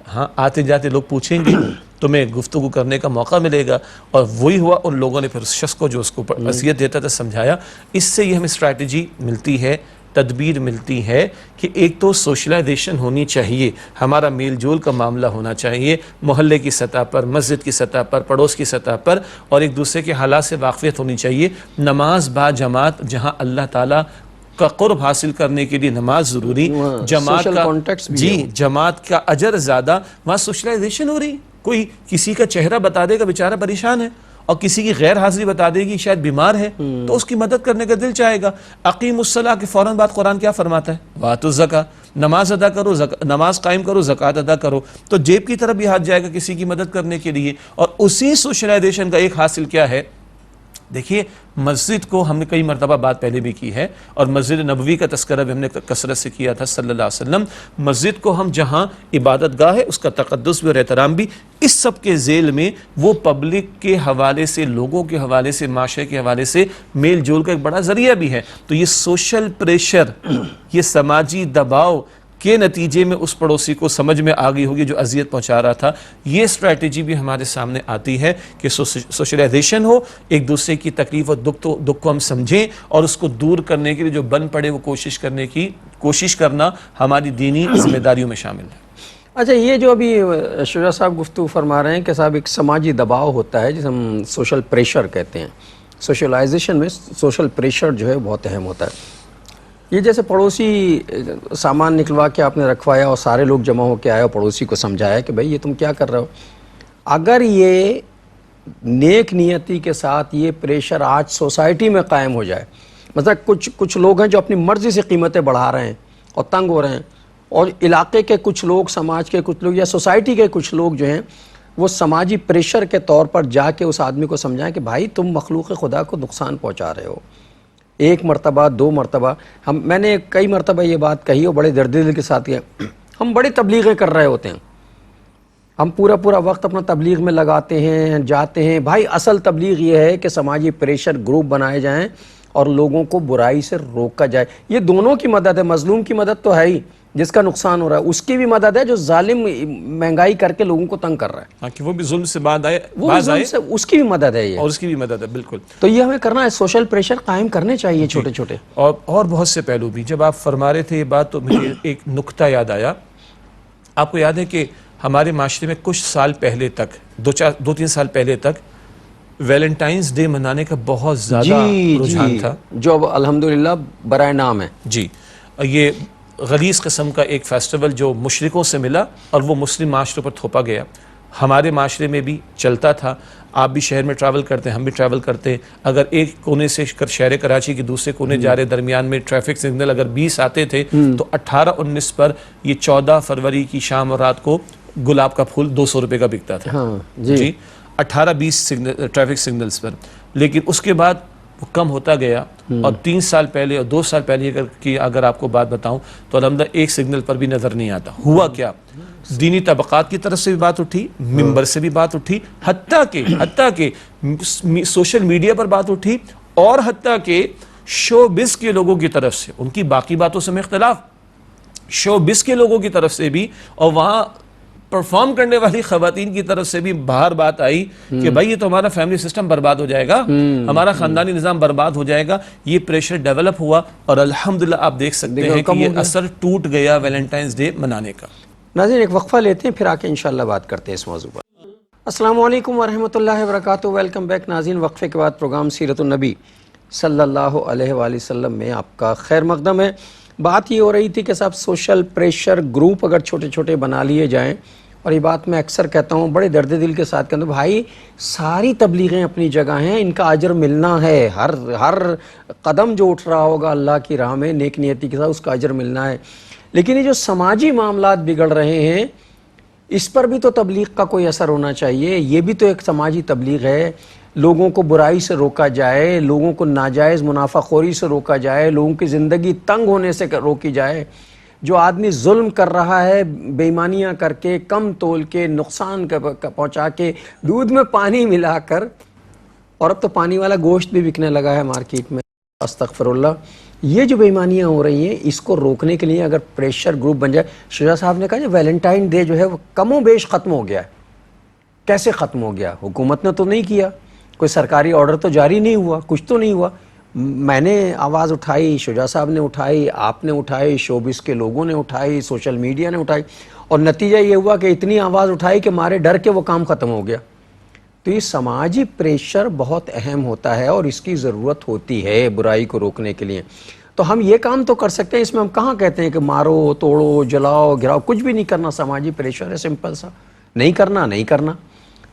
ہاں، آتے جاتے لوگ پوچھیں گے، تمہیں گفتگو کرنے کا موقع ملے گا. اور وہی ہوا، ان لوگوں نے پھر اس شخص کو جو اس کو نصیحت دیتا تھا سمجھایا. اس سے یہ ہمیں اسٹریٹجی ملتی ہے، تدبیر ملتی ہے کہ ایک تو سوشلائزیشن ہونی چاہیے، ہمارا میل جول کا معاملہ ہونا چاہیے محلے کی سطح پر، مسجد کی سطح پر، پڑوس کی سطح پر، اور ایک دوسرے کے حالات سے واقفیت ہونی چاہیے. نماز با جماعت، جہاں اللہ تعالیٰ کا قرب حاصل کرنے کے لیے نماز ضروری، جماعت کا جماعت کا اجر زیادہ، وہاں سوشلائزیشن ہو رہی. کوئی کسی کا چہرہ بتا دے گا بیچارہ پریشان ہے، اور کسی کی غیر حاضری بتا دے گی شاید بیمار ہے، تو اس کی مدد کرنے کا دل چاہے گا. اقیم الصلاۃ کے فوراً بعد قرآن کیا فرماتا ہے؟ وآتوا الزکاۃ، نماز ادا کرو، نماز قائم کرو، زکوٰۃ ادا کرو. تو جیب کی طرف بھی ہاتھ جائے گا کسی کی مدد کرنے کے لیے. اور اسی سوشلائزیشن کا ایک حاصل کیا ہے؟ دیکھیے، مسجد کو ہم نے کئی مرتبہ بات پہلے بھی کی ہے، اور مسجد نبوی کا تذکرہ بھی ہم نے کثرت سے کیا تھا صلی اللہ علیہ وسلم. مسجد کو ہم جہاں عبادت گاہ ہے، اس کا تقدس بھی اور احترام بھی، اس سب کے ذیل میں وہ پبلک کے حوالے سے، لوگوں کے حوالے سے، معاشرے کے حوالے سے میل جول کا ایک بڑا ذریعہ بھی ہے. تو یہ سوشل پریشر، یہ سماجی دباؤ کے نتیجے میں اس پڑوسی کو سمجھ میں آ گئی ہوگی جو اذیت پہنچا رہا تھا. یہ اسٹریٹجی بھی ہمارے سامنے آتی ہے کہ سوشلائزیشن ہو، ایک دوسرے کی تکلیف اور دکھ کو ہم سمجھیں، اور اس کو دور کرنے کے لیے جو بن پڑے وہ کوشش کرنا ہماری دینی ذمہ داریوں میں شامل ہے. اچھا، یہ جو ابھی شجاع صاحب گفتگو فرما رہے ہیں کہ صاحب ایک سماجی دباؤ ہوتا ہے جسے ہم سوشل پریشر کہتے ہیں. سوشلائزیشن میں سوشل پریشر جو ہے بہت اہم ہوتا ہے. یہ جیسے پڑوسی سامان نکلوا کے آپ نے رکھوایا اور سارے لوگ جمع ہو کے آئے اور پڑوسی کو سمجھایا کہ بھائی یہ تم کیا کر رہے ہو. اگر یہ نیک نیتی کے ساتھ یہ پریشر آج سوسائٹی میں قائم ہو جائے، مثلا کچھ لوگ ہیں جو اپنی مرضی سے قیمتیں بڑھا رہے ہیں اور تنگ ہو رہے ہیں، اور علاقے کے کچھ لوگ، سماج کے کچھ لوگ یا سوسائٹی کے کچھ لوگ جو ہیں وہ سماجی پریشر کے طور پر جا کے اس آدمی کو سمجھائیں کہ بھائی تم مخلوق خدا کو نقصان پہنچا رہے ہو. 1 مرتبہ 2 مرتبہ میں نے کئی مرتبہ یہ بات کہی اور بڑے درد دل کے ساتھ ہم بڑی تبلیغیں کر رہے ہوتے ہیں ہم پورا وقت اپنا تبلیغ میں لگاتے ہیں، جاتے ہیں. بھائی اصل تبلیغ یہ ہے کہ سماجی پریشر گروپ بنائے جائیں اور لوگوں کو برائی سے روکا جائے. یہ دونوں کی مدد ہے. مظلوم کی مدد تو ہے ہی جس کا نقصان ہو رہا ہے، اس کی بھی مدد ہے جو ظالم مہنگائی کر کے لوگوں کو تنگ کر رہا ہے. ہاں کہ وہ بھی ظلم سے باز آئے، وہ بھی ظلم سے، اس کی بھی مدد ہے یہ. اور اس کی بھی مدد ہے. بالکل. تو یہ ہمیں کرنا ہے، سوشل پریشر قائم کرنے چاہیے چھوٹے چھوٹے. اور بہت سے پہلو بھی. جب آپ فرما رہے تھے یہ بات تو مجھے ایک نکتہ یاد آیا. آپ کو یاد ہے کہ ہمارے معاشرے میں کچھ سال پہلے تک، دو تین سال پہلے تک ویلنٹائنز ڈے منانے کا بہت زیادہ رجحان تھا، جو اب الحمدللہ برائے نام ہے. جی. یہ غلیظ قسم کا ایک فیسٹیول جو مشرکوں سے ملا اور وہ مسلم معاشرے پر تھوپا گیا. ہمارے معاشرے میں بھی چلتا تھا. آپ بھی شہر میں ٹریول کرتے ہیں، ہم بھی ٹریول کرتے ہیں. اگر ایک کونے سے شہر کراچی کے دوسرے کونے جا رہے، درمیان میں ٹریفک سگنل اگر 20 آتے تھے تو 18-19 پر یہ 14 فروری کی شام اور رات کو گلاب کا پھول 200 روپے کا بکتا تھا. جی 18-20 ٹریفک سگنلز پر. لیکن اس کے بعد وہ کم ہوتا گیا اور 3 سال پہلے اور 2 سال پہلے اگر آپ کو بات بتاؤں تو الحمدللہ ایک سگنل پر بھی نظر نہیں آتا. ہوا کیا؟ دینی طبقات کی طرف سے بھی بات اٹھی، ممبر سے بھی بات اٹھی، حتیٰ کہ سوشل میڈیا پر بات اٹھی، اور حتیٰ کہ شو بز کے لوگوں کی طرف سے. ان کی باقی باتوں سے میں اختلاف، شو بز کے لوگوں کی طرف سے بھی اور وہاں پرفارم کرنے والی خواتین کی طرف سے بھی باہر بات آئی کہ بھائی یہ تو ہمارا فیملی سسٹم برباد ہو جائے گا، ہمارا خاندانی نظام برباد ہو جائے گا. یہ پریشر ڈیولپ ہوا اور الحمدللہ آپ دیکھ سکتے ہیں کہ یہ اثر ٹوٹ گیا ویلنٹائنز ڈے منانے کا. ناظرین ایک وقفہ لیتے ہیں، پھر آ کے انشاءاللہ بات کرتے ہیں اس موضوع پر. السلام علیکم ورحمۃ اللہ وبرکاتہ. ویلکم بیک ناظرین. وقفے کے بعد پروگرام سیرت النبی صلی اللہ علیہ وآلہ وسلم میں آپ کا خیر مقدم ہے. بات یہ ہو رہی تھی کہ صاحب سوشل پریشر گروپ اگر چھوٹے چھوٹے بنا لیے جائیں، اور یہ بات میں اکثر کہتا ہوں بڑے درد دل کے ساتھ کہتا ہوں، بھائی ساری تبلیغیں اپنی جگہ ہیں، ان کا اجر ملنا ہے. ہر قدم جو اٹھ رہا ہوگا اللہ کی راہ میں نیک نیتی کے ساتھ اس کا اجر ملنا ہے. لیکن یہ جو سماجی معاملات بگڑ رہے ہیں اس پر بھی تو تبلیغ کا کوئی اثر ہونا چاہیے. یہ بھی تو ایک سماجی تبلیغ ہے. لوگوں کو برائی سے روکا جائے، لوگوں کو ناجائز منافع خوری سے روکا جائے، لوگوں کی زندگی تنگ ہونے سے روکی جائے. جو آدمی ظلم کر رہا ہے بے ایمانیاں کر کے، کم تول کے، نقصان پہنچا کے، دودھ میں پانی ملا کر، اور اب تو پانی والا گوشت بھی بکنے لگا ہے مارکیٹ میں، استغفر اللہ. یہ جو بے ایمانیاں ہو رہی ہیں اس کو روکنے کے لیے اگر پریشر گروپ بن جائے. شجاع صاحب نے کہا کہ ویلنٹائن ڈے جو ہے وہ کم و بیش ختم ہو گیا ہے. کیسے ختم ہو گیا؟ حکومت نے تو نہیں کیا، کوئی سرکاری آرڈر تو جاری نہیں ہوا، کچھ تو نہیں ہوا. میں نے آواز اٹھائی، شجاع صاحب نے اٹھائی، آپ نے اٹھائی، شوبز کے لوگوں نے اٹھائی، سوشل میڈیا نے اٹھائی، اور نتیجہ یہ ہوا کہ اتنی آواز اٹھائی کہ مارے ڈر کے وہ کام ختم ہو گیا. تو یہ سماجی پریشر بہت اہم ہوتا ہے اور اس کی ضرورت ہوتی ہے برائی کو روکنے کے لیے. تو ہم یہ کام تو کر سکتے ہیں، اس میں ہم کہاں کہتے ہیں کہ مارو توڑو جلاؤ گراؤ، کچھ بھی نہیں کرنا. سماجی پریشر ہے سمپل سا، نہیں کرنا.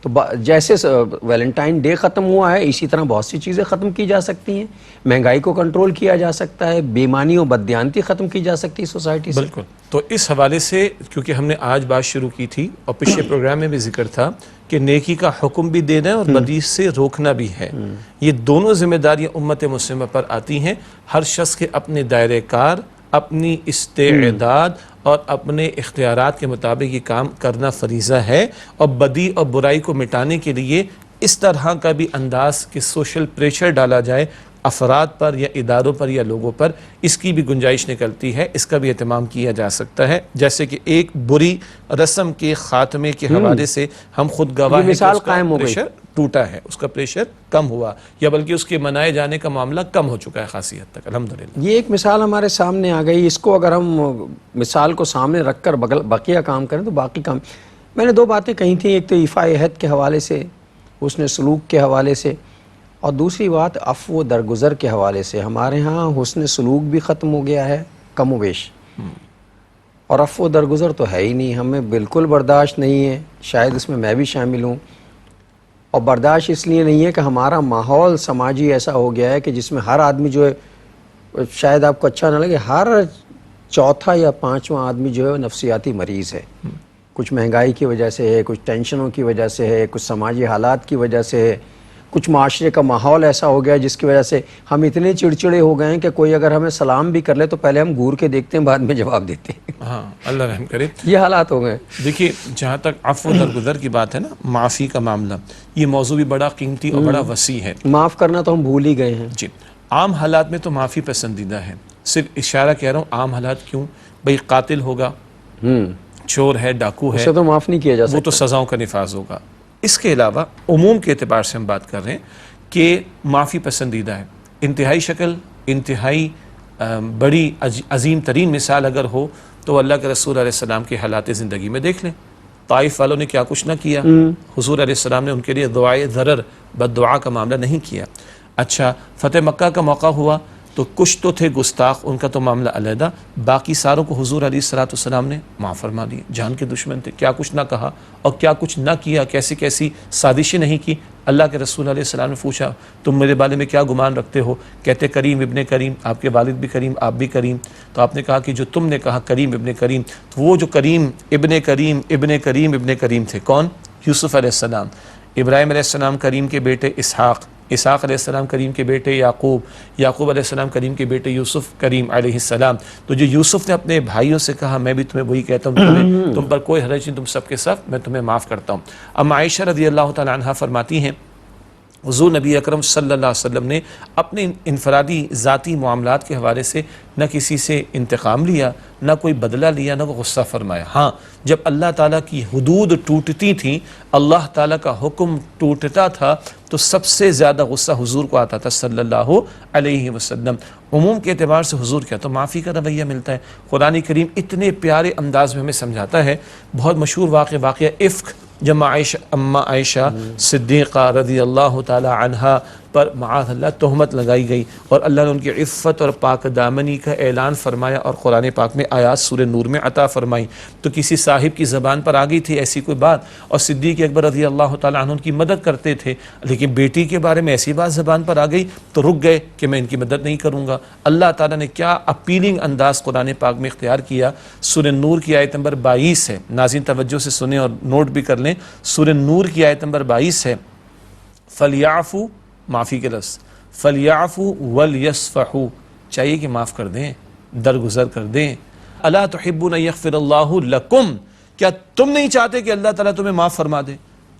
تو جیسے ویلنٹائن ڈے ختم ہوا ہے اسی طرح بہت سی چیزیں ختم کی جا سکتی ہیں. مہنگائی کو کنٹرول کیا جا سکتا ہے، بے ایمانی و بددیانتی ختم کی جا سکتی ہے سوسائٹی سے. بالکل. تو اس حوالے سے کیونکہ ہم نے آج بات شروع کی تھی اور پچھلے پروگرام میں بھی ذکر تھا کہ نیکی کا حکم بھی دینا ہے اور بدی سے روکنا بھی ہے. یہ دونوں ذمہ داریاں امت مسلمہ پر آتی ہیں. ہر شخص کے اپنے دائرہ کار، اپنی استعداد اور اپنے اختیارات کے مطابق یہ کام کرنا فریضہ ہے. اور بدی اور برائی کو مٹانے کے لیے اس طرح کا بھی انداز کہ سوشل پریشر ڈالا جائے افراد پر یا اداروں پر یا لوگوں پر، اس کی بھی گنجائش نکلتی ہے. اس کا بھی اہتمام کیا جا سکتا ہے. جیسے کہ ایک بری رسم کے خاتمے کے حوالے سے ہم خود گواہ ہیں کہ اس کا پریشر ٹوٹا ہے، اس کا پریشر کم ہوا، یا بلکہ اس کے منائے جانے کا معاملہ کم ہو چکا ہے خاصی حد تک الحمدللہ. یہ ایک مثال ہمارے سامنے آ گئی. اس کو اگر ہم مثال کو سامنے رکھ کر بقیہ کام کریں تو باقی کام. میں نے 2 باتیں کہی تھیں، ایک تو ایفاء عہد کے حوالے سے، حسن سلوک کے حوالے سے، اور دوسری بات عفو درگزر کے حوالے سے. ہمارے ہاں حسن سلوک بھی ختم ہو گیا ہے کم و بیش، اور عفو درگزر تو ہے ہی نہیں. ہمیں بالکل برداشت نہیں ہے، شاید اس میں بھی شامل ہوں. اور برداشت اس لیے نہیں ہے کہ ہمارا ماحول سماجی ایسا ہو گیا ہے کہ جس میں ہر آدمی جو ہے، شاید آپ کو اچھا نہ لگے، ہر چوتھا یا 5واں آدمی جو ہے نفسیاتی مریض ہے. کچھ مہنگائی کی وجہ سے ہے، کچھ ٹینشنوں کی وجہ سے ہے، کچھ سماجی حالات کی وجہ سے ہے، کچھ معاشرے کا ماحول ایسا ہو گیا جس کی وجہ سے ہم اتنے چڑچڑے ہو گئے ہیں کہ کوئی اگر ہمیں سلام بھی کر لے تو پہلے ہم گور کے دیکھتے ہیں، بعد میں جواب دیتے ہیں. ہاں اللہ رحم کرے. یہ حالات ہو گئے. دیکھیے جہاں تک عفو درگزر کی بات ہے نا، معافی کا معاملہ، یہ موضوع بھی بڑا قیمتی اور بڑا وسیع ہے. معاف کرنا تو ہم بھول ہی گئے ہیں. جی عام حالات میں تو معافی پسندیدہ ہے. صرف اشارہ کہہ رہا ہوں عام حالات کیوں؟ بھئی قاتل ہوگا، چور ہے، ڈاکو ہے، اسے تو معاف نہیں کیا جا وہ سکتا. تو سزاؤں کا نفاذ ہوگا. اس کے علاوہ عموم کے اعتبار سے ہم بات کر رہے ہیں کہ معافی پسندیدہ ہے. انتہائی شکل، انتہائی بڑی عظیم ترین مثال اگر ہو تو اللہ کے رسول علیہ السلام کے حالات زندگی میں دیکھ لیں. طائف والوں نے کیا کچھ نہ کیا، حضور علیہ السلام نے ان کے لیے دعائے ضرر بد دعا کا معاملہ نہیں کیا. اچھا فتح مکہ کا موقع ہوا تو کچھ تو تھے گستاخ، ان کا تو معاملہ علیحدہ، باقی ساروں کو حضور علیہ السلام نے معاف فرما دیے. جان کے دشمن تھے، کیا کچھ نہ کہا اور کیا کچھ نہ کیا، کیسی کیسی سازشیں نہیں کی. اللہ کے رسول علیہ السلام نے پوچھا تم میرے بارے میں کیا گمان رکھتے ہو؟ کہتے کریم ابن کریم، آپ کے والد بھی کریم، آپ بھی کریم. تو آپ نے کہا کہ جو تم نے کہا کریم ابن کریم، تو وہ جو کریم ابن کریم ابن کریم ابن کریم تھے کون؟ یوسف علیہ السلام. ابراہیم علیہ السلام کریم کے بیٹے اسحاق، اسحاق علیہ السلام کریم کے بیٹے یعقوب، یعقوب علیہ السلام کریم کے بیٹے یوسف کریم علیہ السلام. تو جو یوسف نے اپنے بھائیوں سے کہا میں بھی تمہیں وہی کہتا ہوں، تم پر کوئی حرج نہیں، تم سب کے سب میں تمہیں معاف کرتا ہوں. اب عائشہ رضی اللہ تعالی عنہا فرماتی ہیں حضور نبی اکرم صلی اللہ علیہ وسلم نے اپنے انفرادی ذاتی معاملات کے حوالے سے نہ کسی سے انتقام لیا، نہ کوئی بدلہ لیا، نہ کوئی غصہ فرمایا. ہاں جب اللہ تعالیٰ کی حدود ٹوٹتی تھیں، اللہ تعالیٰ کا حکم ٹوٹتا تھا تو سب سے زیادہ غصہ حضور کو آتا تھا صلی اللہ علیہ وسلم. عموم کے اعتبار سے حضور کیا تو معافی کا رویہ ملتا ہے. قرآن کریم اتنے پیارے انداز میں ہمیں سمجھاتا ہے. بہت مشہور واقعہ افک، جب اما عائشہ صدیقہ رضی اللہ تعالی عنہا پر معاذ اللہ تہمت لگائی گئی اور اللہ نے ان کی عفت اور پاک دامنی کا اعلان فرمایا اور قرآن پاک میں آیات سورہ نور میں عطا فرمائی. تو کسی صاحب کی زبان پر آ گئی تھی ایسی کوئی بات اور صدیق اکبر رضی اللہ تعالیٰ عنہ ان کی مدد کرتے تھے، لیکن بیٹی کے بارے میں ایسی بات زبان پر آ گئی تو رک گئے کہ میں ان کی مدد نہیں کروں گا. اللہ تعالیٰ نے کیا اپیلنگ انداز قرآن پاک میں اختیار کیا. سورہ نور کی آیت نمبر 22 ہے، ناظرین توجہ سے سنیں اور نوٹ بھی کر لیں. سورہ نور کی آیت نمبر 22 ہے فَلْيَعْفُوا، معافی کے لفظ، فَلْيَعْفُوا وَلْيَصْفَحُوا، چاہیے کہ معاف کر دیں، درگزر کر دیں. اَلَا تُحِبُّونَ يَغْفِرَ اللَّهُ لَكُمْ، کیا تم نہیں چاہتے کہ اللہ تعالیٰ تمہیں معاف فرما دے؟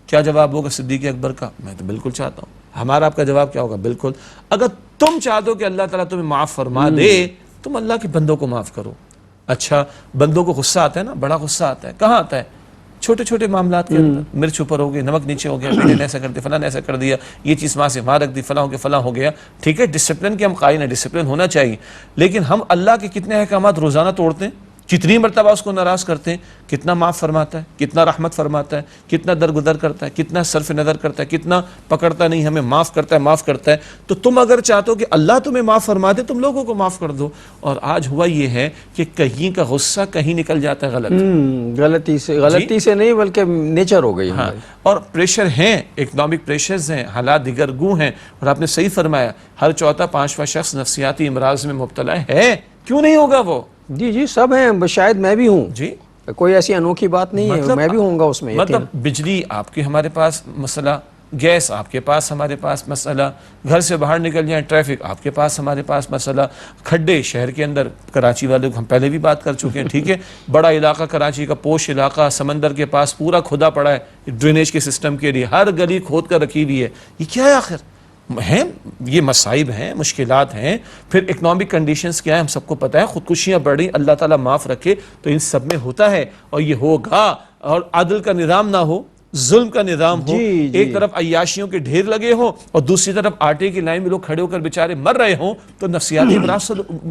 کیا جواب ہوگا صدیق اکبر کا؟ میں تو بالکل چاہتا ہوں. ہمارا آپ کا جواب کیا ہوگا؟ بالکل. اگر تم چاہتے ہو کہ اللہ تعالیٰ تمہیں معاف فرما دے تم اللہ کے بندوں کو معاف کرو. اچھا بندوں کو غصہ آتا ہے نا، بڑا غصہ آتا ہے. کہاں آتا ہے؟ چھوٹے چھوٹے معاملات کے اندر. مرچ اوپر ہو گئی، نمک نیچے ہو گیا، بیٹے نے ایسا کر دیا، فلاں نے ایسا کر دیا، یہ چیز وہاں سے وہاں رکھ دی، فلاں ہو گیا فلاں ہو گیا. ٹھیک ہے ڈسپلن کے ہم قائل ہیں، ڈسپلن ہونا چاہیے، لیکن ہم اللہ کے کتنے احکامات روزانہ توڑتے ہیں، کتنی مرتبہ اس کو ناراض کرتے ہیں. کتنا معاف فرماتا ہے، کتنا رحمت فرماتا ہے، کتنا درگزر کرتا ہے، کتنا صرف نظر کرتا ہے، کتنا پکڑتا نہیں ہمیں، معاف کرتا ہے معاف کرتا ہے. تو تم اگر چاہتے ہو کہ اللہ تمہیں معاف فرما دے تم لوگوں کو معاف کر دو. اور آج ہوا یہ ہے کہ کہیں کا غصہ کہیں نکل جاتا ہے غلطی سے نہیں بلکہ نیچر ہو گئی. ہاں اور پریشر ہیں، اکنامک پریشرز ہیں، حالات دیگر گوں ہیں. اور آپ نے صحیح فرمایا ہر چوتھا پانچواں شخص نفسیاتی امراض میں مبتلا ہے. کیوں نہیں ہوگا وہ؟ جی سب ہیں، شاید میں بھی ہوں. جی کوئی ایسی انوکھی بات نہیں ہے، میں بھی ہوں گا اس میں. مطلب بجلی آپ کے ہمارے پاس مسئلہ، گیس آپ کے پاس ہمارے پاس مسئلہ، گھر سے باہر نکل جائیں ٹریفک آپ کے پاس ہمارے پاس مسئلہ، کھڈے شہر کے اندر کراچی والے کو ہم پہلے بھی بات کر چکے ہیں. ٹھیک ہے بڑا علاقہ کراچی کا پوش علاقہ سمندر کے پاس پورا کھدا پڑا ہے ڈرینیج کے سسٹم کے لیے، ہر گلی کھود کر رکھی ہوئی ہے. یہ کیا ہے آخر؟ ہیں یہ مصائب ہیں، مشکلات ہیں. پھر اکنامک کنڈیشنز کیا ہے ہم سب کو پتہ ہے، خودکشیاں بڑھ رہی، اللہ تعالیٰ معاف رکھے. تو ان سب میں ہوتا ہے اور یہ ہوگا. اور عدل کا نظام نہ ہو، ظلم کا نظام ہو، ایک طرف عیاشیوں کے ڈھیر لگے ہوں اور دوسری طرف آٹے کی لائن میں لوگ کھڑے ہو کر بیچارے مر رہے ہوں، تو نفسیاتی مریض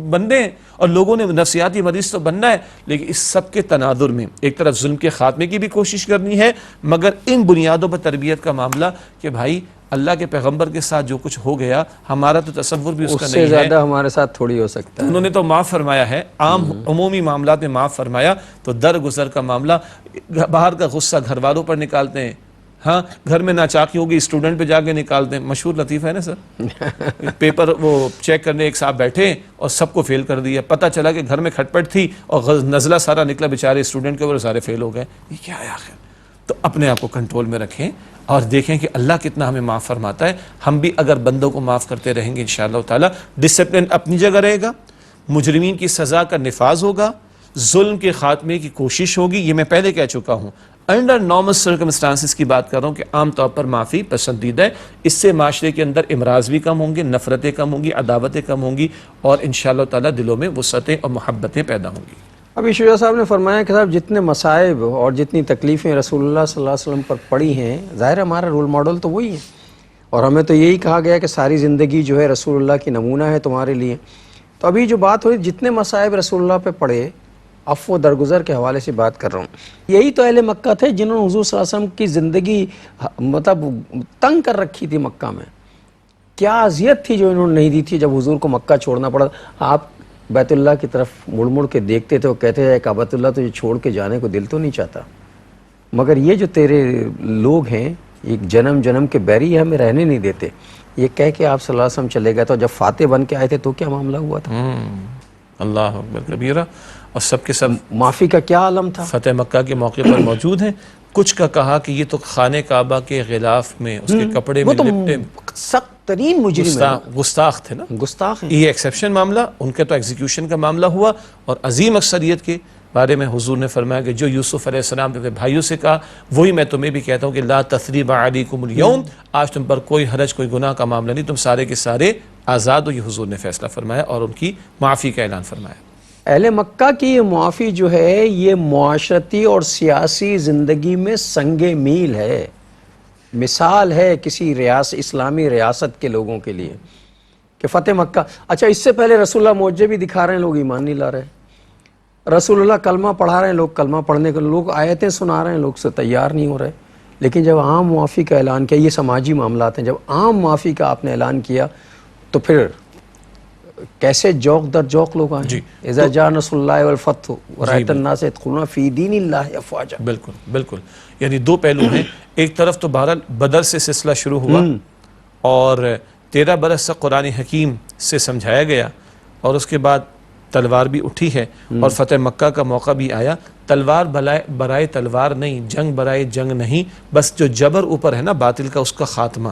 بندے ہیں اور لوگوں نے نفسیاتی مریض تو بننا ہے. لیکن اس سب کے تناظر میں ایک طرف ظلم کے خاتمے کی بھی کوشش کرنی ہے، مگر ان بنیادوں پر تربیت کا معاملہ کہ بھائی اللہ کے پیغمبر کے ساتھ جو کچھ ہو گیا ہمارا تو تصور بھی اس کا نہیں ہے، اس سے زیادہ ہمارے ساتھ تھوڑی ہو سکتا ہے. انہوں نے تو معاف فرمایا ہے، عام عمومی معاملات میں معاف فرمایا. تو درگزر کا معاملہ، باہر کا غصہ گھر والوں پر نکالتے ہیں. ہاں گھر میں ناچاقی ہوگی اسٹوڈنٹ پہ جا کے نکالتے ہیں. مشہور لطیفہ ہے نا سر، پیپر وہ چیک کرنے ایک صاحب بیٹھے اور سب کو فیل کر دیا. پتہ چلا کہ گھر میں کھٹپٹ تھی اور نزلہ سارا نکلا بیچارے اسٹوڈنٹ کے اوپر، سارے فیل ہو گئے. یہ کیا ہے آخر؟ تو اپنے آپ کو کنٹرول میں رکھیں. اور دیکھیں کہ اللہ کتنا ہمیں معاف فرماتا ہے. ہم بھی اگر بندوں کو معاف کرتے رہیں گے انشاءاللہ تعالی، ڈسپلن اپنی جگہ رہے گا، مجرمین کی سزا کا نفاذ ہوگا، ظلم کے خاتمے کی کوشش ہوگی. یہ میں پہلے کہہ چکا ہوں، انڈر نارمل سرکمسٹانسز کی بات کر رہا ہوں کہ عام طور پر معافی پسندیدہ ہے. اس سے معاشرے کے اندر امراض بھی کم ہوں گے، نفرتیں کم ہوں گی، عداوتیں کم ہوں گی، اور انشاءاللہ تعالی دلوں میں وسعتیں اور محبتیں پیدا ہوں گی. ابھی شجاع صاحب نے فرمایا کہ صاحب جتنے مصائب اور جتنی تکلیفیں رسول اللہ صلی اللہ علیہ وسلم پر پڑی ہیں، ظاہر ہمارا رول ماڈل تو وہی ہے، اور ہمیں تو یہی کہا گیا کہ ساری زندگی جو ہے رسول اللہ کی نمونہ ہے تمہارے لیے. تو ابھی جو بات ہوئی جتنے مصائب رسول اللہ پہ پڑے، عفو و درگزر کے حوالے سے بات کر رہا ہوں. یہی تو اہل مکہ تھے جنہوں نے حضور صلی اللہ علیہ وسلم کی زندگی مطلب تنگ کر رکھی تھی مکہ میں. کیا اذیت تھی جو انہوں نے نہیں دی تھی جب حضور کو مکہ چھوڑنا پڑا. آپ بیت اللہ کی طرف مڑ مڑ کے دیکھتے تھے، وہ کہتے ہیں کعبۃ اللہ تو یہ چھوڑ کے جانے کو دل تو نہیں چاہتا، مگر یہ جو تیرے لوگ ہیں ایک جنم جنم کے بیری ہمیں رہنے نہیں دیتے. یہ کہہ کے آپ صلی اللہ علیہ وسلم چلے گئے. تو جب فاتح بن کے آئے تھے تو کیا معاملہ ہوا تھا؟ اللہ اکبر کبیرہ. اور سب کے سب معافی کا کیا عالم تھا؟ فتح مکہ کے موقع پر موجود ہیں. کچھ کا کہا کہ یہ تو خانہ کعبہ کے غلاف میں اس کے کپڑے میں لپٹے سخت ترین مجرم ہے، گستاخ تھے نا، گستاخ ہیں. یہ ایکسیپشن معاملہ، ان کے تو ایگزیکیوشن کا معاملہ ہوا. اور عظیم اکثریت کے بارے میں حضور نے فرمایا کہ جو یوسف علیہ السلام نے اپنے بھائیوں سے کہا وہی میں تمہیں بھی کہتا ہوں کہ لا تثریب علیکم اليوم، آج تم پر کوئی حرج کوئی گناہ کا معاملہ نہیں، تم سارے کے سارے آزاد ہو. یہ حضور نے فیصلہ فرمایا اور ان کی معافی کا اعلان فرمایا. اہل مکہ کی یہ معافی جو ہے یہ معاشرتی اور سیاسی زندگی میں سنگ میل ہے، مثال ہے کسی اسلامی ریاست کے لوگوں کے لیے کہ فتح مکہ. اچھا اس سے پہلے رسول اللہ معجزے بھی دکھا رہے ہیں، لوگ ایمان نہیں لا رہے. رسول اللہ کلمہ پڑھا رہے ہیں، لوگ کلمہ پڑھنے کے لوگ آیتیں سنا رہے ہیں، لوگ سے تیار نہیں ہو رہے. لیکن جب عام معافی کا اعلان کیا، یہ سماجی معاملات ہیں، جب عام معافی کا آپ نے اعلان کیا تو پھر کیسے جوق در جوق لوگ آئیں. جی اذا جاء نصر اللہ والفتح ورأیت الناس يدخلون فی دین اللہ افواجا. بالکل بالکل. یعنی دو پہلو ہیں. ایک طرف تو بہرحال بدر سے سلسلہ شروع ہوا اور 13 برس سے قرآن حکیم سے سمجھایا گیا، اور اس کے بعد تلوار بھی اٹھی ہے اور فتح مکہ کا موقع بھی آیا. تلوار برائے تلوار نہیں، جنگ برائے جنگ نہیں، بس جو جبر اوپر ہے نا باطل کا، اس کا خاتمہ.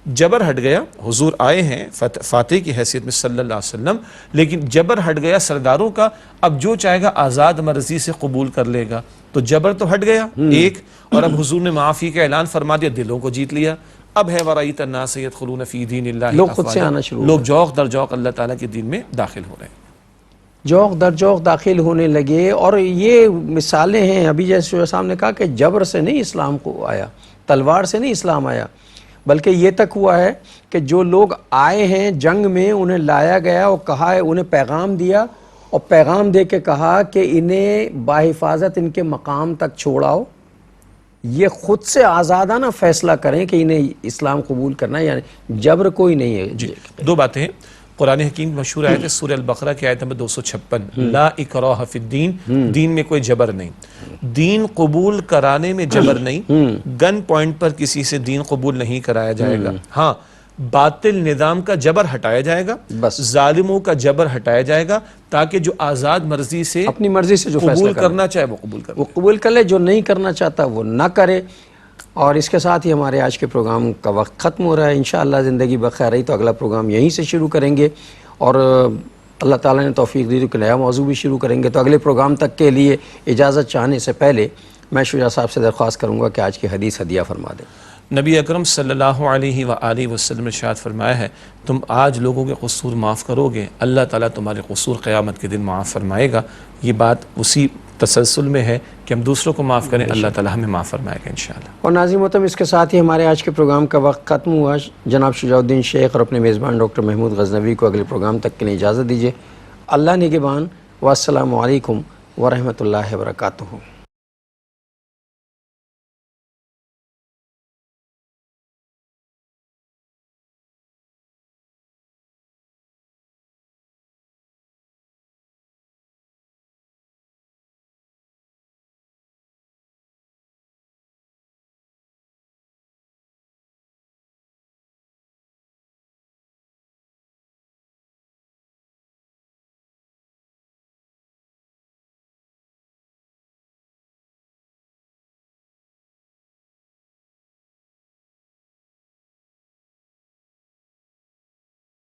جبر ہٹ گیا. حضور آئے ہیں فاتح کی حیثیت میں صلی اللہ علیہ وسلم، لیکن جبر ہٹ گیا سرداروں کا. اب جو چاہے گا آزاد مرضی سے قبول کر لے گا. تو جبر تو ہٹ گیا ایک، اور اب حضور نے معافی کا اعلان فرما دیا، دلوں کو جیت لیا. اب ہے وَرَأَيْتَ النَّاسَ يَدْخُلُونَ فِي دِينِ اللَّهِ لوگ خود سے آنا شروع، لوگ جوق در جوق اللہ تعالیٰ کے دین میں داخل ہو رہے ہیں، جوق در جوق داخل ہونے لگے. اور یہ مثالیں ہیں. ابھی جیسے شجاع صاحب نے کہا کہ جبر سے نہیں اسلام کو آیا، تلوار سے نہیں اسلام آیا، بلکہ یہ تک ہوا ہے کہ جو لوگ آئے ہیں جنگ میں انہیں لایا گیا اور کہا ہے، انہیں پیغام دیا اور پیغام دے کے کہا کہ انہیں باحفاظت ان کے مقام تک چھوڑاؤ، یہ خود سے آزادانہ فیصلہ کریں کہ انہیں اسلام قبول کرنا ہے، یعنی جبر کوئی نہیں ہے. جی دو باتیں ہیں. قرآن حکیم مشہور آیت ہے سورہ البقرہ کی آیت نمبر 256، لا اکراہ فی الدین، دین میں کوئی جبر نہیں، دین قبول کرانے میں جبر نہیں. گن پوائنٹ پر کسی سے دین قبول نہیں کرایا جائے گا. ہاں باطل نظام کا جبر ہٹایا جائے گا، بس ظالموں کا جبر ہٹایا جائے گا، تاکہ جو آزاد مرضی سے اپنی مرضی سے جو قبول فیصلہ کرنا چاہے وہ قبول کرے، وہ قبول کر لے، جو نہیں کرنا چاہتا وہ نہ کرے. اور اس کے ساتھ ہی ہمارے آج کے پروگرام کا وقت ختم ہو رہا ہے. انشاءاللہ زندگی بخیر رہی تو اگلا پروگرام یہیں سے شروع کریں گے، اور اللہ تعالیٰ نے توفیق دی تو کہ نیا موضوع بھی شروع کریں گے. تو اگلے پروگرام تک کے لیے اجازت چاہنے سے پہلے میں شجاع صاحب سے درخواست کروں گا کہ آج کی حدیث ہدیہ فرما دیں. نبی اکرم صلی اللہ علیہ وآلہ وسلم نے ارشاد فرمایا ہے، تم آج لوگوں کے قصور معاف کرو گے، اللہ تعالیٰ تمہارے قصور قیامت کے دن معاف فرمائے گا. یہ بات اسی تسلسل میں ہے کہ ہم دوسروں کو معاف کریں، اللہ تعالیٰ ہمیں معاف فرمائے گا انشاءاللہ. اور ناظرین محترم، اس کے ساتھ ہی ہمارے آج کے پروگرام کا وقت ختم ہوا. جناب شجاع الدین شیخ اور اپنے میزبان ڈاکٹر محمود غزنوی کو اگلے پروگرام تک کے لیے اجازت دیجیے. اللہ نگہبان، والسلام علیکم ورحمۃ اللہ وبرکاتہ.